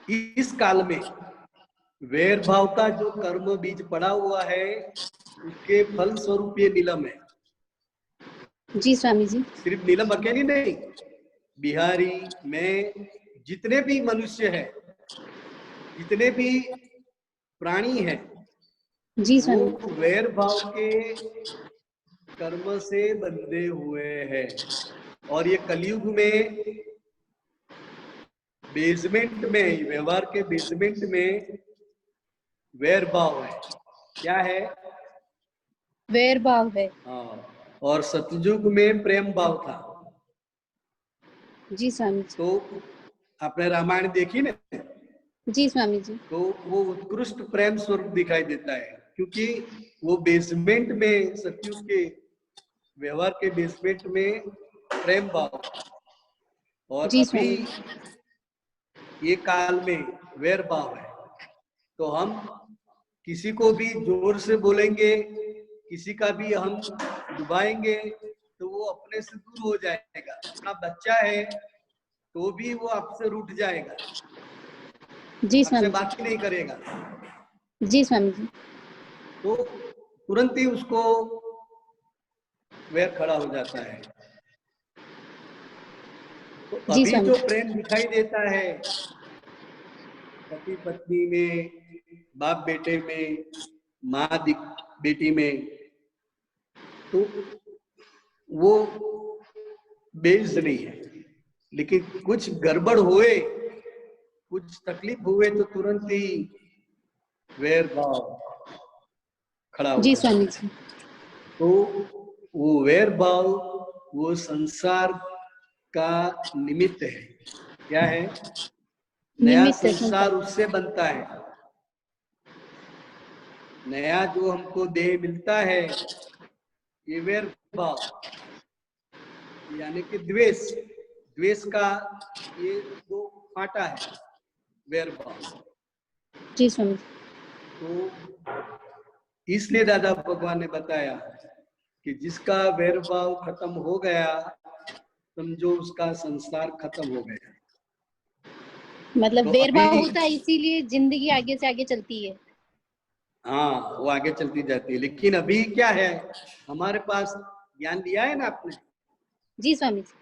C: इस काल में वैर भाव का जो कर्म बीज पड़ा हुआ है, उसके फल स्वरूप ये नीलम है।
F: जी स्वामी जी,
C: सिर्फ नीलम अकेली नहीं, बिहारी में जितने भी मनुष्य हैं, जितने भी प्राणी हैं,
F: जी
C: वो
F: स्वामी,
C: वैर भाव के कर्म से बंधे हुए हैं। और ये कलयुग में बेसमेंट में, व्यवहार के बेसमेंट में वैर भाव है। क्या है?
F: वैर भाव है।
C: हाँ, और सतयुग में प्रेम भाव था।
F: जी स्वामी जी,
C: तो आपने रामायण देखी ना,
F: जी स्वामी जी,
C: तो वो उत्कृष्ट प्रेम स्वरूप दिखाई देता है, क्योंकि वो बेसमेंट में, सतयुग के व्यवहार के बेसमेंट में प्रेम भाव, और
F: जी
C: अभी
F: स्वामी जी,
C: ये काल में वैर भाव है। तो हम किसी को भी जोर से बोलेंगे, किसी का भी हम डुबाएंगे, तो वो अपने से दूर हो जाएगा। अपना बच्चा है तो भी वो आपसे रूठ जाएगा,
F: जी
C: आपसे
F: स्वामी
C: बात ही नहीं करेगा।
F: जी, जी स्वामी जी,
C: तो तुरंत ही उसको वैर खड़ा हो जाता है। तो
F: जी
C: अभी
F: स्वामी
C: जो प्रेम दिखाई देता है पति पत्नी में, बाप बेटे में, माँ बेटी में, तो वो बेस्ड नहीं है। लेकिन कुछ गड़बड़ हुए, कुछ तकलीफ हुए, तो तुरंत ही वैर भाव खड़ा हो
F: जी
C: जाता
F: स्वामी
C: है।
F: जी,
C: तो वो वैर भाव वो संसार का निमित्त है। क्या है? नया
F: निमित्त है
C: संसार उससे बनता है। नया जो हमको देह मिलता है, ये वैर भाव यानी कि द्वेष, द्वेष का ये दो फाटा है, वैर भाव।
F: जी स्वामी जी,
C: तो इसलिए दादा भगवान ने बताया कि जिसका वैर भाव खत्म हो गया, समझो उसका संसार खत्म हो गया।
F: मतलब
C: तो
F: वैर भाव
C: अभी
F: होता है, इसीलिए जिंदगी आगे से आगे चलती है।
C: हाँ, वो आगे चलती जाती है। लेकिन अभी क्या है, हमारे पास ज्ञान लिया है ना आपने।
F: जी स्वामी जी,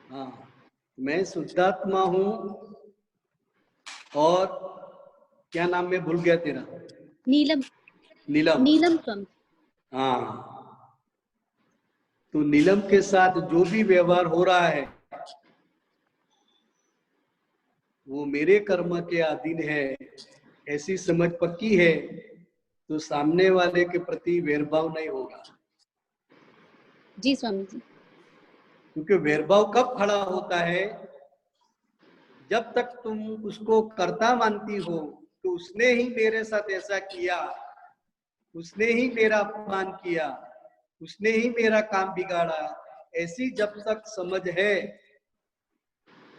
C: हाँ, मैं शुद्धात्मा हूँ, और क्या नाम में भूल गया तेरा?
F: नीलम,
C: नीलम।
F: नीलम स्वामी,
C: हाँ, तो नीलम के साथ जो भी व्यवहार हो रहा है वो मेरे कर्म के अधीन है, ऐसी समझ पक्की है, तो सामने वाले के प्रति वैरभाव नहीं होगा।
F: जी स्वामी जी,
C: क्योंकि वैरभाव कब खड़ा होता है? जब तक तुम उसको कर्ता मानती हो, तो उसने ही मेरे साथ ऐसा किया, उसने ही मेरा अपमान किया, उसने ही मेरा काम बिगाड़ा, ऐसी जब तक समझ है,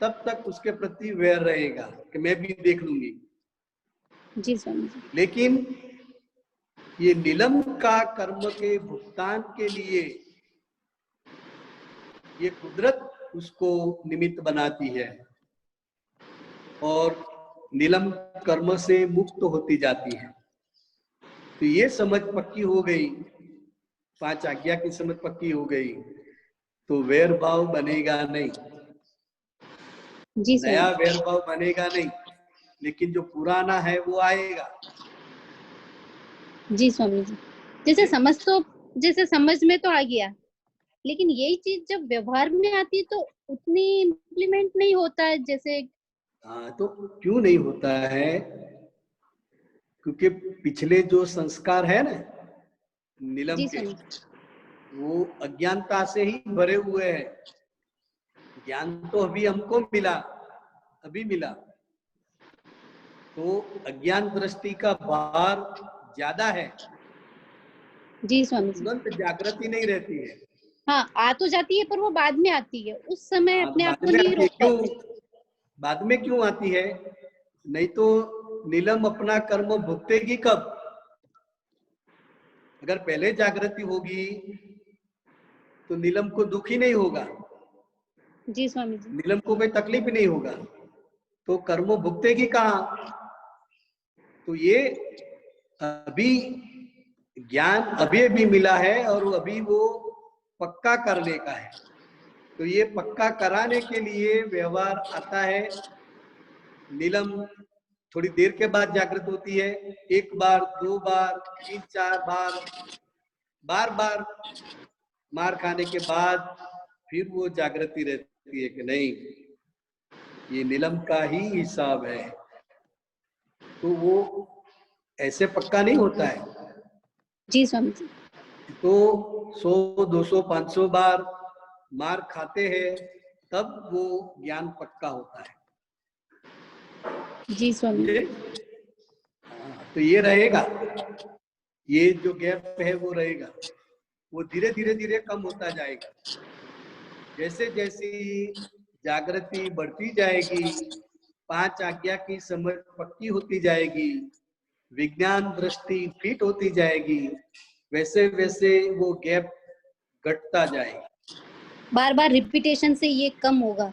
C: तब तक उसके प्रति वैर रहेगा कि मैं भी देख लूंगी।
F: जी स्वामी जी,
C: लेकिन ये नीलम का कर्म के भुगतान के लिए ये कुदरत उसको निमित्त बनाती है, और नीलम कर्म से मुक्त होती जाती है। तो ये समझ पक्की हो गई, 5 आज्ञा की समझ पक्की हो गई, तो वैर भाव बनेगा नहीं,
F: जी
C: नया
F: स्वामी,
C: वैर भाव बनेगा नहीं, लेकिन जो पुराना है वो आएगा।
F: जी स्वामी जी। जैसे समझ में तो आ गया, लेकिन यही चीज जब व्यवहार में आती है तो उतनी इम्प्लीमेंट नहीं होता है जैसे।
C: हाँ, तो क्यों नहीं होता है? क्योंकि पिछले जो संस्कार है ना नीलम
F: जी
C: के,
F: स्वामी,
C: वो अज्ञानता से ही भरे हुए हैं। ज्ञान तो अभी हमको मिला, अभी मिला, तो अज्ञान दृष्टि का भार ज्यादा है,
F: जी स्वामी जी,
C: तुरंत जागृति नहीं रहती है।
F: हाँ, आ तो जाती है पर वो बाद में आती है, उस समय
C: हाँ,
F: अपने आप
C: बाद
F: को
C: में
F: नहीं
C: आती है।
F: रोक
C: क्यों
F: पाते।
C: बाद में क्यों आती है? नहीं तो नीलम अपना कर्म भुगतेगी कब? अगर पहले जागृति होगी तो नीलम को दुख ही नहीं होगा,
F: जी स्वामी जी।
C: नीलम को कोई तकलीफ नहीं होगा, तो कर्म भुगतेगी कहाँ? तो ये अभी ज्ञान अभी अभी मिला है और अभी वो पक्का करने का है। तो ये पक्का कराने के लिए व्यवहार आता है। नीलम थोड़ी देर के बाद जागृत होती है, 1 बार 2 बार 3 4 बार, बार बार मार खाने के बाद फिर वो जागृति रहती है कि नहीं ये नीलम का ही हिसाब है। तो वो ऐसे पक्का नहीं होता है।
F: जी स्वामी जी।
C: तो 100 200 500 बार मार खाते हैं तब वो ज्ञान पक्का होता है।
F: जी स्वामी जी।
C: तो ये रहेगा, ये जो गैप है वो रहेगा, वो धीरे धीरे धीरे कम होता जाएगा। जैसे जैसी जागृति बढ़ती जाएगी, 5 आज्ञा की समझ पक्की होती जाएगी, विज्ञान दृष्टि फिट होती जाएगी, वैसे वैसे वो गैप घटता जाएगा।
F: बार बार रिपीटेशन से ये कम होगा,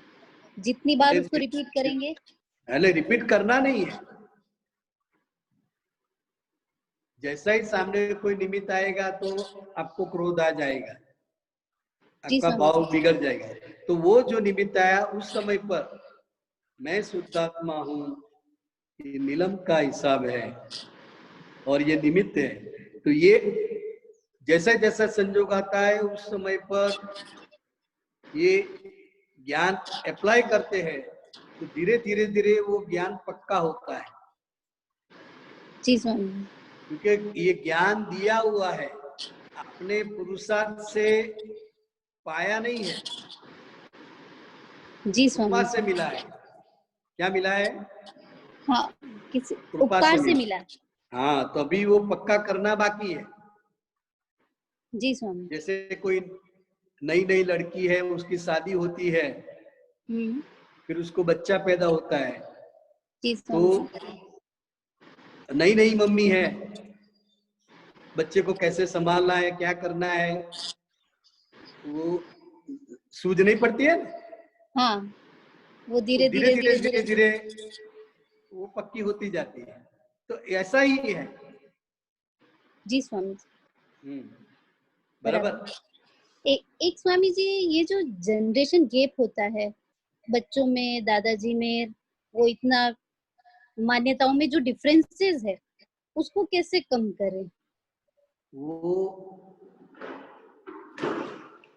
F: जितनी बार उसको रिपीट करेंगे।
C: पहले रिपीट करना नहीं है, जैसा ही सामने कोई निमित्त आएगा तो आपको क्रोध आ जाएगा, आपका भाव बिगड़ जाएगा। तो वो जो निमित्त आया उस समय पर मैं शुद्धात्मा हूँ, ये नीलम का हिसाब है और ये निमित्त है। तो ये जैसा जैसा संजोग आता है उस समय पर ये ज्ञान अप्लाई करते हैं तो धीरे धीरे धीरे वो ज्ञान पक्का होता है।
F: जी स्वामी।
C: क्योंकि ये ज्ञान दिया हुआ है, अपने पुरुषार्थ से पाया नहीं है,
F: जी स्वामी।
C: कृपा से मिला है। क्या मिला है?
F: हाँ, किसी
C: कृपा
F: उपकार से मिला।
C: हाँ, तो अभी वो पक्का करना बाकी है।
F: जी स्वामी।
C: जैसे कोई नई नई लड़की है, उसकी शादी होती है, फिर उसको बच्चा पैदा होता है,
F: जी
C: तो
F: स्वामी।
C: नई नई मम्मी है, बच्चे को कैसे संभालना है, क्या करना है, वो सूझ नहीं पड़ती है।
F: हाँ, वो धीरे
C: धीरे
F: धीरे
C: धीरे धीरे धीरे वो पक्की होती जाती है। तो ऐसा ही है।
F: जी स्वामी जी।
C: बराबर।
F: एक स्वामी जी, ये जो जनरेशन गैप होता है बच्चों में, दादाजी में, वो इतना मान्यताओं में जो डिफरेंसेस है उसको कैसे कम करें?
C: वो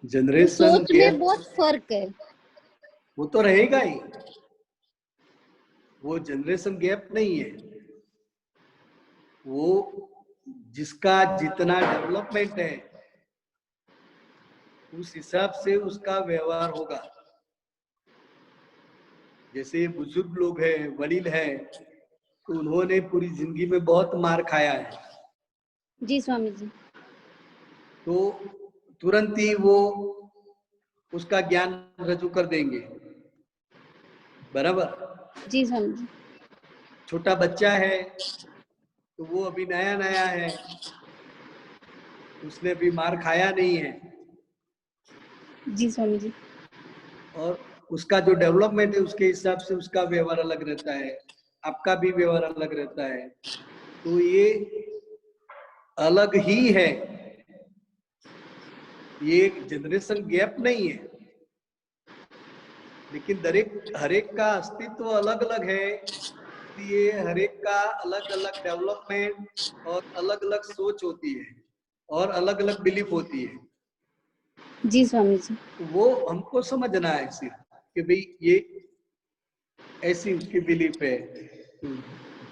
C: जनरेशन
F: सोच में बहुत फर्क है।
C: वो तो रहेगा ही, वो जनरेशन गैप नहीं है, वो जिसका जितना डेवलपमेंट है उस हिसाब से उसका व्यवहार होगा। जैसे बुजुर्ग लोग हैं, वडील हैं, तो उन्होंने पूरी जिंदगी में बहुत मार खाया है।
F: जी स्वामी जी।
C: तो तुरंत ही वो उसका ज्ञान रजू कर देंगे। बराबर।
F: जी स्वामी जी।
C: छोटा बच्चा है तो वो अभी नया नया है, उसने भी मार खाया नहीं है।
F: जी स्वामी जी।
C: और उसका जो डेवलपमेंट है उसके हिसाब से उसका व्यवहार अलग रहता है, आपका भी व्यवहार अलग रहता है। तो ये अलग ही है, ये जनरेशन गैप नहीं है, लेकिन हर एक का अस्तित्व अलग अलग है। ये हर एक का अलग अलग डेवलपमेंट और अलग अलग सोच होती है और अलग अलग बिलीफ होती है।
F: जी स्वामी जी।
C: वो हमको समझना है सिर्फ कि भाई ये ऐसी उसकी बिलीफ है।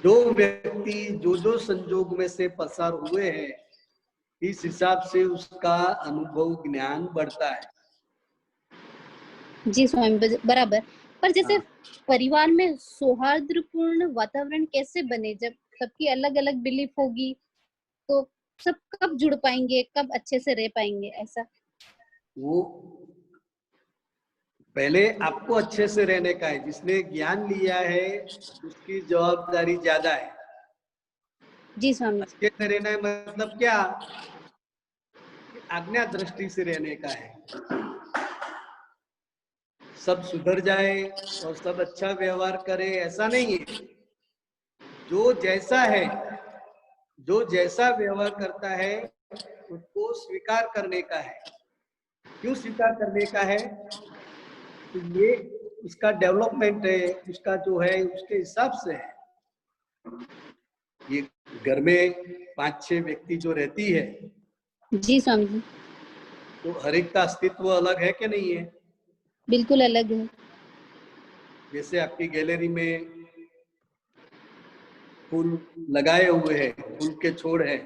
C: जो व्यक्ति जो संजोग में से पसार हुए हैं, इस हिसाब से उसका अनुभव ज्ञान बढ़ता है।
F: जी स्वामी बराबर। पर जैसे परिवार में सौहार्दपूर्ण वातावरण कैसे बने? जब सबकी अलग अलग बिलीफ होगी तो सब कब जुड़ पाएंगे, कब अच्छे से रह पाएंगे? ऐसा
C: वो पहले आपको अच्छे से रहने का है। जिसने ज्ञान लिया है उसकी जवाबदारी ज्यादा है।
F: जी स्वामी।
C: अच्छे से रहना है मतलब क्या, आज्ञा दृष्टि से रहने का है। सब सुधर जाए और सब अच्छा व्यवहार करे ऐसा नहीं है। जो जैसा है, जो जैसा व्यवहार करता है उसको स्वीकार करने का है। क्यों स्वीकार करने का है? तो ये उसका डेवलपमेंट है, उसका जो है उसके हिसाब से है। ये घर में 5-6 व्यक्ति जो रहती है,
F: जी स्वामी जी।
C: तो हर एक का अस्तित्व अलग है कि नहीं है?
F: बिल्कुल अलग है।
C: जैसे आपकी गैलरी में फूल लगाए हुए हैं, फूल के छोड़ है,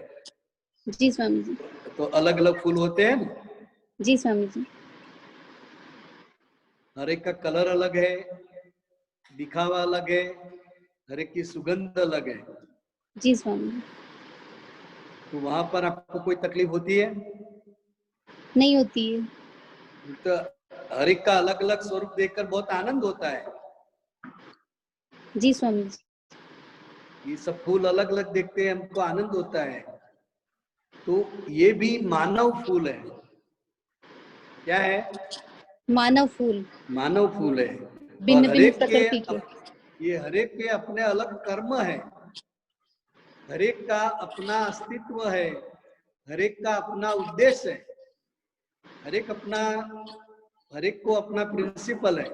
F: जी स्वामी जी।
C: तो अलग अलग फूल होते हैं ना।
F: जी स्वामी जी।
C: हर एक का कलर अलग है, दिखावा अलग है, हर एक की सुगंध अलग है।
F: जी स्वामी जी।
C: तो वहां पर आपको कोई तकलीफ होती है?
F: नहीं होती है।
C: तो हर एक का अलग अलग स्वरूप देखकर बहुत आनंद होता है।
F: जी स्वामी जी।
C: ये सब फूल अलग अलग देखते हैं, हमको आनंद होता है। तो ये भी मानव फूल है। क्या है?
F: मानव फूल।
C: मानव फूल है। और
F: भिन्न
C: हर
F: भिन्न
C: एक
F: प्रकृति के।
C: ये हर एक के अपने अलग कर्म है, हर एक का अपना अस्तित्व है, हर एक का अपना उद्देश्य है, हर एक को अपना प्रिंसिपल है,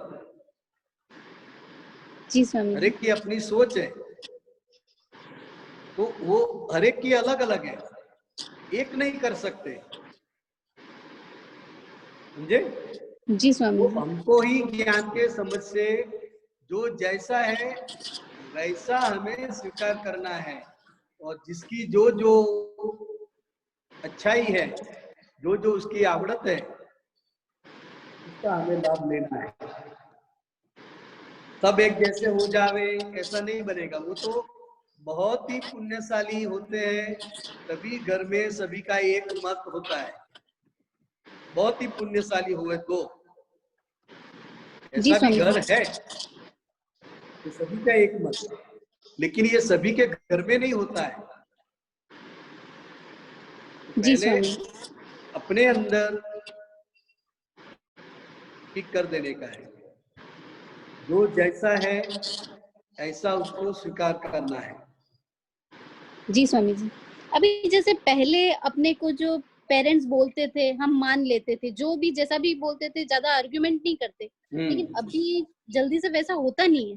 F: जी स्वामी
C: हर
F: जी।
C: एक की अपनी सोच है। तो वो हर एक की अलग अलग है, एक नहीं कर सकते, समझे?
F: जी स्वामी
C: तो
F: जी।
C: हमको ही ज्ञान के समझ से जो जैसा है वैसा हमें स्वीकार करना है। और जिसकी जो जो अच्छाई है, जो जो उसकी आवड़त है, उसका हमें लाभ लेना है। सब एक जैसे हो जावे ऐसा नहीं बनेगा। वो तो बहुत ही पुण्यशाली होते हैं तभी घर में सभी का एक मत होता है। बहुत ही पुण्यशाली हुए तो
F: जी
C: ऐसा भी
F: स्वामी
C: घर
F: जी।
C: है कि सभी का एक मत, लेकिन ये सभी के घर में नहीं होता है। तो
F: जी
C: पहले
F: स्वामी।
C: अपने अंदर ठीक कर देने का है। जो जैसा है ऐसा उसको स्वीकार करना है।
F: जी स्वामी जी। अभी जैसे पहले अपने को जो पेरेंट्स बोलते थे हम मान लेते थे, जो भी जैसा भी बोलते थे, ज्यादा आर्ग्यूमेंट नहीं करते। लेकिन अभी जल्दी से वैसा होता नहीं है,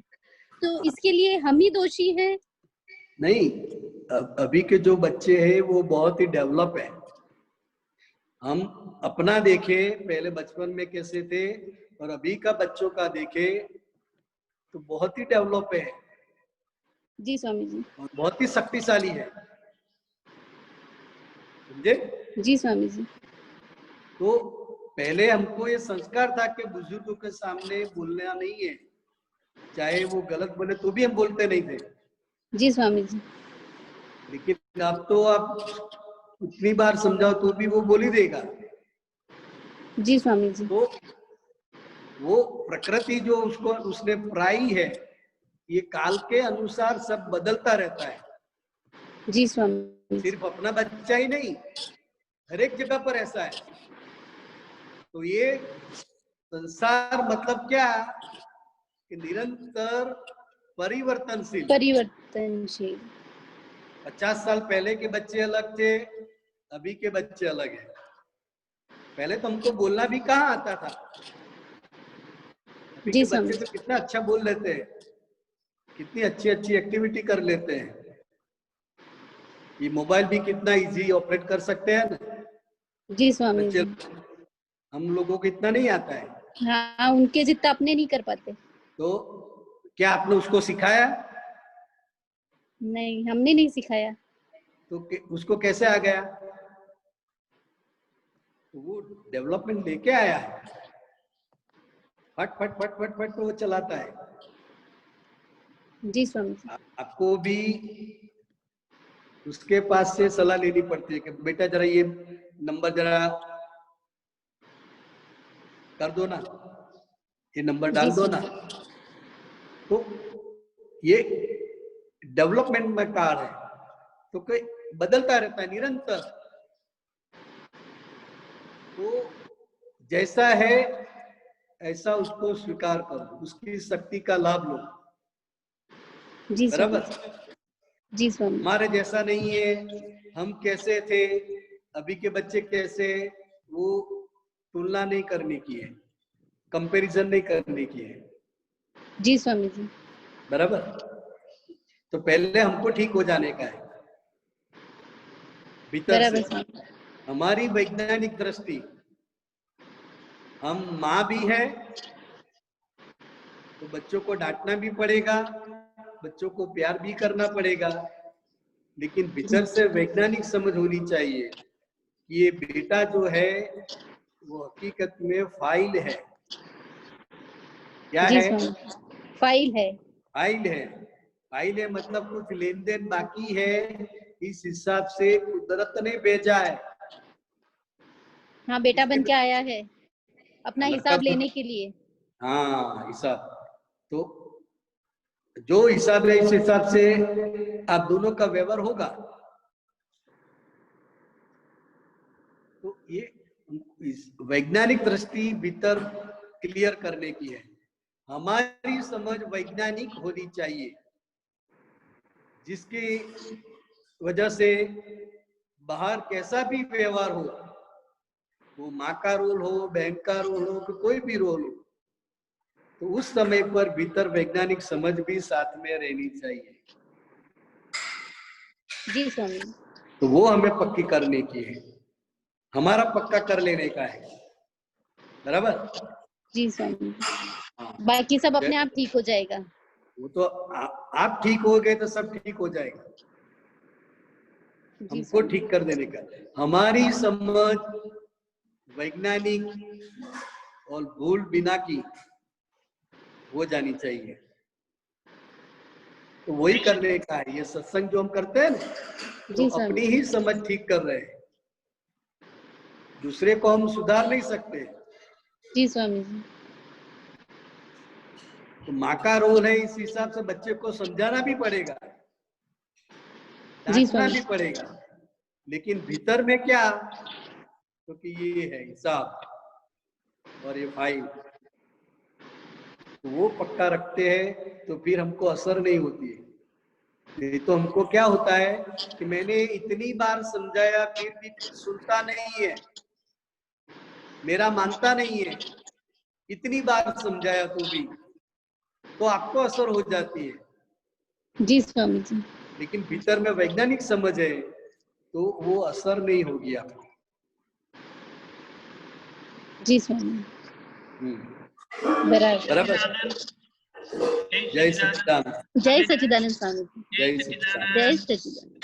F: तो इसके लिए हम ही दोषी हैं?
C: नहीं, अभी के जो बच्चे हैं वो बहुत ही डेवलप है। हम अपना देखें पहले बचपन में कैसे थे और अभी का बच्चों का देखें तो बहुत ही डेवलप है।
F: जी स्वामी जी।
C: और बहुत ही शक्तिशाली है, समझे?
F: जी स्वामी जी।
C: तो पहले हमको ये संस्कार था कि बुजुर्गों के सामने बोलना नहीं है, चाहे वो गलत बोले तो भी हम बोलते नहीं थे।
F: जी स्वामी जी।
C: लेकिन अब तो आप इतनी बार समझाओ तो भी वो बोल ही देगा।
F: जी स्वामी जी।
C: तो वो प्रकृति जो उसने पाई है, ये काल के अनुसार सब बदलता रहता है।
F: जी स्वामी।
C: सिर्फ अपना बच्चा ही नहीं, हर एक जगह पर ऐसा है। तो ये संसार मतलब क्या कि निरंतर परिवर्तनशील। 50 साल पहले के बच्चे अलग थे, अभी के बच्चे अलग हैं। पहले तो हमको बोलना भी कहाँ आता था, अभी के बच्चे तो कितना अच्छा बोल लेते हैं, कितनी अच्छी अच्छी एक्टिविटी कर लेते हैं। ये मोबाइल भी कितना इजी ऑपरेट कर सकते हैं ना।
F: जी स्वामी
C: बच्चे,
F: जी।
C: हम लोगों को इतना नहीं आता है।
F: हाँ, उनके जितना अपने नहीं कर पाते।
C: तो क्या आपने उसको सिखाया?
F: नहीं, हमने नहीं सिखाया।
C: तो उसको कैसे आ गया? तो वो डेवलपमेंट लेके आया है, फट फट फट फट फट तो वो चलाता है।
F: जी स्वामी जी।
C: आपको भी उसके पास से सलाह लेनी पड़ती है कि बेटा जरा ये नंबर जरा कर दो ना, ये नंबर डाल दो ना। तो ये डेवलपमेंट में कार्य है, तो कोई बदलता रहता है निरंतर। तो जैसा है ऐसा उसको स्वीकार करो, उसकी शक्ति का लाभ लो।
F: जी
C: बराबर?
F: जी स्वामी।
C: हमारे जैसा नहीं है, हम कैसे थे, अभी के बच्चे कैसे, वो तुलना नहीं करने की है, कंपैरिजन नहीं करने की है।
F: जी स्वामी जी।
C: बराबर? तो पहले हमको ठीक हो जाने का है भीतर से। हमारी वैज्ञानिक दृष्टि, हम माँ भी है तो बच्चों को डांटना भी पड़ेगा, बच्चों को प्यार भी करना पड़ेगा, लेकिन भीतर से वैज्ञानिक समझ होनी चाहिए कि ये बेटा जो है वो हकीकत में फाइल है। क्या है?
F: फाइल है।
C: फाइल है। फाइल है मतलब कुछ लेन देन बाकी है, इस हिसाब से कुदरत ने भेजा है।
F: हाँ, बेटा बन के आया है अपना हिसाब लेने के लिए।
C: हाँ, हिसाब। तो जो हिसाब है इस हिसाब से आप दोनों का व्यवहार होगा। तो ये वैज्ञानिक दृष्टि भीतर क्लियर करने की है। हमारी समझ वैज्ञानिक होनी चाहिए, जिसकी वजह से बाहर कैसा भी व्यवहार हो, वो माँ का रोल हो, बहन का रोल हो, कोई भी रोल हो, तो उस समय पर भीतर वैज्ञानिक समझ भी साथ में रहनी चाहिए।
F: जी स्वामी।
C: तो वो हमें पक्की करने की है, हमारा पक्का कर लेने का है। बराबर? जी
F: स्वामी। बाकी सब अपने आप ठीक हो जाएगा।
C: वो तो आप ठीक हो गए तो सब ठीक हो जाएगा। हमको ठीक कर देने का, हमारी समझ वैज्ञानिक और भूल बिना की हो जानी चाहिए। तो वही करने का है। ये सत्संग जो हम करते हैं ना, तो अपनी ही समझ ठीक कर रहे हैं, दूसरे को हम सुधार नहीं सकते।
F: जी स्वामी जी।
C: तो माँ का रोल है, इस हिसाब से बच्चे को समझाना भी पड़ेगा, डांटना भी पड़ेगा, लेकिन भीतर में क्या, क्योंकि ये है हिसाब और ये फाइल, तो वो पक्का रखते हैं तो फिर हमको असर नहीं होती है। नहीं तो हमको क्या होता है कि मैंने इतनी बार समझाया फिर भी सुनता नहीं है, मेरा मानता नहीं है, इतनी बार समझाया तो भी, तो आपको असर हो जाती है।
F: जी स्वामी जी।
C: लेकिन भीतर में वैज्ञानिक समझ है तो वो असर नहीं होगी आपको।
F: जी स्वामी।
C: बराबर। जय सच्चिदानंद।
F: जय सच्चिदानंद स्वामी।
C: जय सच्चिदानंद।
F: जय सच्चिदानंद।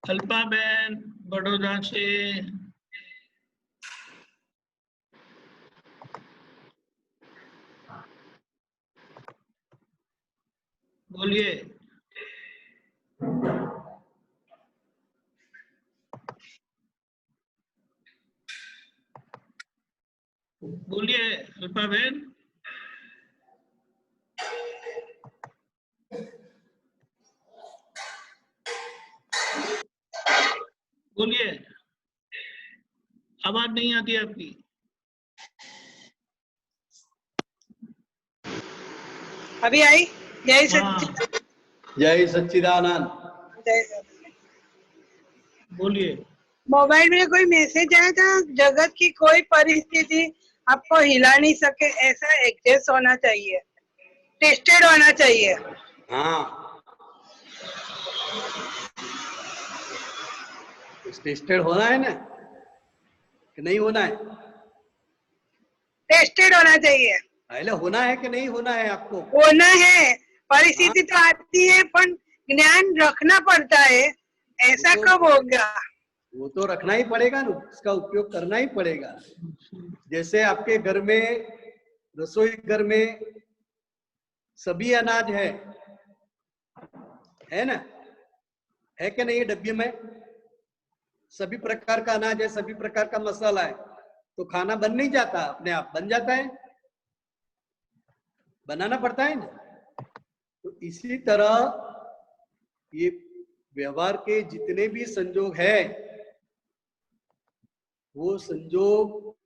B: अल्पा बहन बड़ौदा से, बोलिए। बोलिए अल्पा बहन। बोलिए, आवाज नहीं आती आपकी।
G: अभी आई? जय
C: जय सच्चिदानंद।
B: बोलिए।
G: मोबाइल में कोई मैसेज आया था, जगत की कोई परिस्थिति आपको हिला नहीं सके, ऐसा एडजस्ट होना चाहिए, टेस्टेड होना चाहिए।
C: हाँ, टेस्टेड होना है ना, कि नहीं होना है?
G: टेस्टेड होना चाहिए।
C: पहले होना है कि नहीं होना है आपको?
G: होना है। परिस्थिति तो आती है पर ज्ञान रखना पड़ता है, ऐसा कब होगा?
C: वो तो रखना ही पड़ेगा ना, उसका उपयोग करना ही पड़ेगा। जैसे आपके घर में, रसोई घर में सभी अनाज है ना, है कि नहीं? डब्बे में सभी प्रकार का अनाज है, सभी प्रकार का मसाला है, तो खाना बन नहीं जाता, अपने आप बन जाता है, बनाना पड़ता है ना। तो इसी तरह ये व्यवहार के जितने भी संयोग है, वो संयोग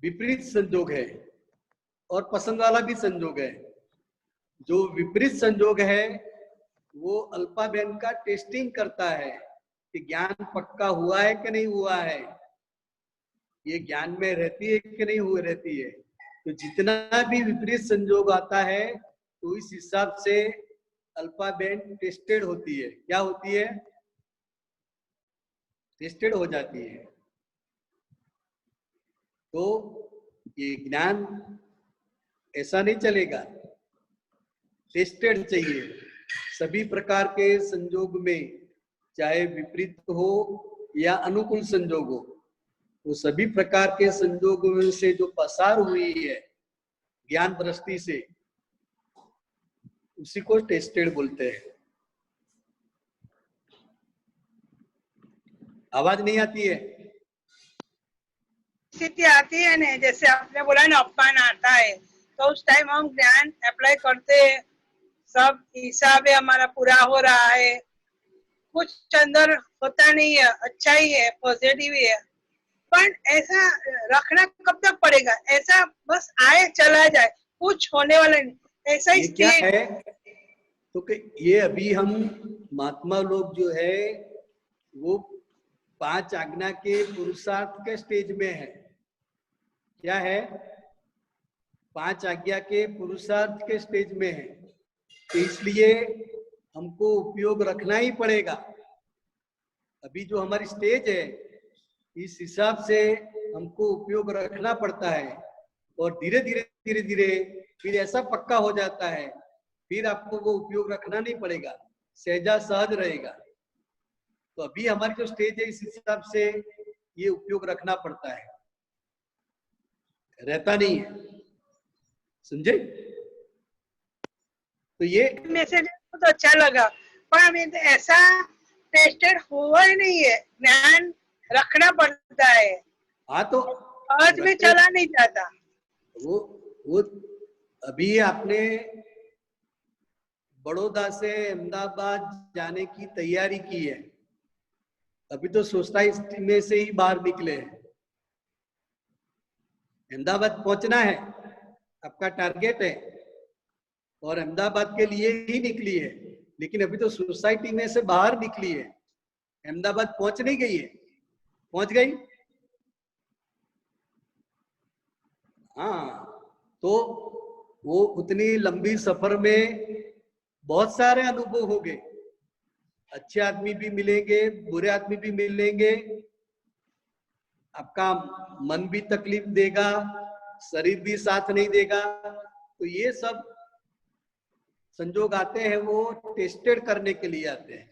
C: विपरीत संयोग है और पसंद वाला भी संयोग है। जो विपरीत संयोग है वो अल्पा बहन का टेस्टिंग करता है कि ज्ञान पक्का हुआ है कि नहीं हुआ है, ये ज्ञान में रहती है कि नहीं रहती है। तो जितना भी विपरीत संयोग आता है तो इस हिसाब से अल्पा बहन टेस्टेड होती है। क्या होती है? टेस्टेड हो जाती है। तो ये ज्ञान ऐसा नहीं चलेगा, टेस्टेड चाहिए। सभी प्रकार के संयोग में, चाहे विपरीत हो या अनुकूल संयोग हो, वो सभी प्रकार के संयोगों से जो पसार हुई है ज्ञान दृष्टि से, उसी को टेस्टेड बोलते हैं। आवाज नहीं आती है?
G: स्थिति आती है ना, जैसे आपने बोला ना अपमान आता है, तो उस टाइम हम ज्ञान अप्लाई करते हैं, सब हिसाब है हमारा पूरा हो रहा है, कुछ अंदर होता नहीं है, अच्छा ही है, पॉजिटिव ही है, पर ऐसा रखना कब तक पड़ेगा? ऐसा बस आए चला जाए, कुछ होने वाला नहीं, ऐसा ही
C: क्या है? तो कि ये अभी हम महात्मा लोग जो है वो 5 आज्ञा के पुरुषार्थ के स्टेज में है। क्या है? 5 आज्ञा के पुरुषार्थ के स्टेज में है, तो इसलिए हमको उपयोग रखना ही पड़ेगा। अभी जो हमारी स्टेज है इस हिसाब से हमको उपयोग रखना पड़ता है, और धीरे धीरे फिर ऐसा पक्का हो जाता है, फिर आपको वो उपयोग रखना नहीं पड़ेगा, सहजा सहज रहेगा। तो अभी हमारी जो स्टेज है इस हिसाब से ये उपयोग रखना पड़ता है, रहता नहीं है, समझे? तो ये
G: मैसेज बहुत अच्छा लगा, पर हमें तो ऐसा टेस्टेड हुआ ही नहीं है, ज्ञान रखना पड़ता है।
C: हाँ, तो
G: अर्थ में चला नहीं जाता।
C: वो अभी आपने बड़ौदा से अहमदाबाद जाने की तैयारी की है, अभी तो सोसाइटी में से ही बाहर निकले हैं। अहमदाबाद पहुंचना है, आपका टारगेट है, और अहमदाबाद के लिए ही निकली है, लेकिन अभी तो सोसाइटी में से बाहर निकली है, अहमदाबाद पहुंच नहीं गई है। पहुंच गई? हाँ, तो वो उतनी लंबी सफर में बहुत सारे अनुभव हो गए, अच्छे आदमी भी मिलेंगे, बुरे आदमी भी मिलेंगे, आपका मन भी तकलीफ देगा, शरीर भी साथ नहीं देगा। तो ये सब संजोग आते हैं, वो टेस्टेड करने के लिए आते हैं।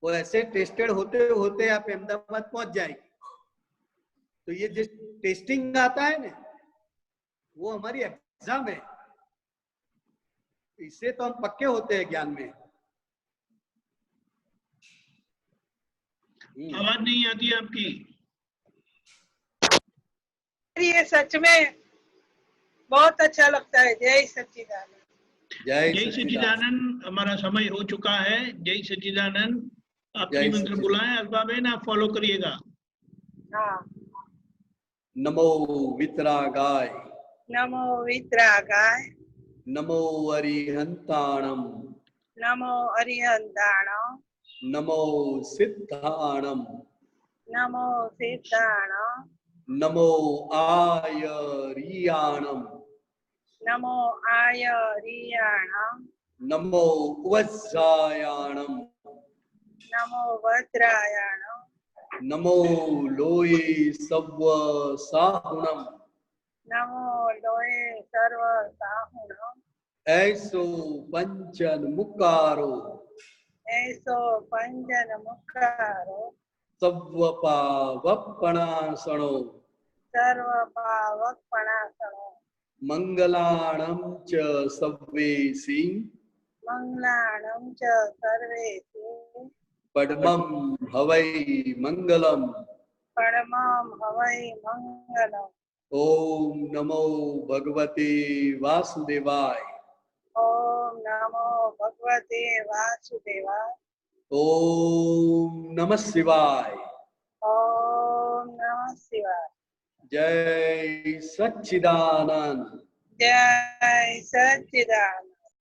C: वो ऐसे टेस्टेड होते होते आप अहमदाबाद पहुंच जाएंगे। तो ये जिस टेस्टिंग आता है ना, वो हमारी एग्जाम है, इससे तो हम पक्के होते हैं ज्ञान में।
B: आवाज नहीं आती है आपकी।
G: ये सच में बहुत अच्छा लगता है। जय सच्चिदानंद।
B: जय सच्चिदानंद। हमारा समय हो चुका है। जय सच्चिदानंद। आप मंत्र बुलाएं अल्पा बहन, आप फॉलो करिएगा।
G: हाँ।
C: नमो वितरागाय,
G: नमो वितरागाय,
C: नमो अरिहंताणम,
G: नमो अरिहंताणम,
C: नमो सिद्धाणम,
G: नमो सिद्धाणम,
C: नमो आयरियाणम,
G: नमो आयरियाणम,
C: नमो वज्रायाणम,
G: नमो वज्रायाणम,
C: नमो लोये सव्व साहुणम,
G: नमो लोये सर्व साहुणम,
C: ऐसो पंचन मुकारो,
G: ऐसो पंचन मुकारो,
C: सव्व पावपणासनो,
G: सर्व पावपणासनो,
C: मंगलाणं च सव्वेसि,
G: मंगलाणं च सर्वेषु,
C: पद्मं हवै मंगलम,
G: परमं हवै मंगलम्।
C: ओम नमो भगवते वासुदेवाय।
G: ओम नमो भगवते वासुदेवाय।
C: ओम नमः शिवाय।
G: ओम नमः शिवाय।
C: जय सच्चिदानंद।
G: जय सच्चिदानंद।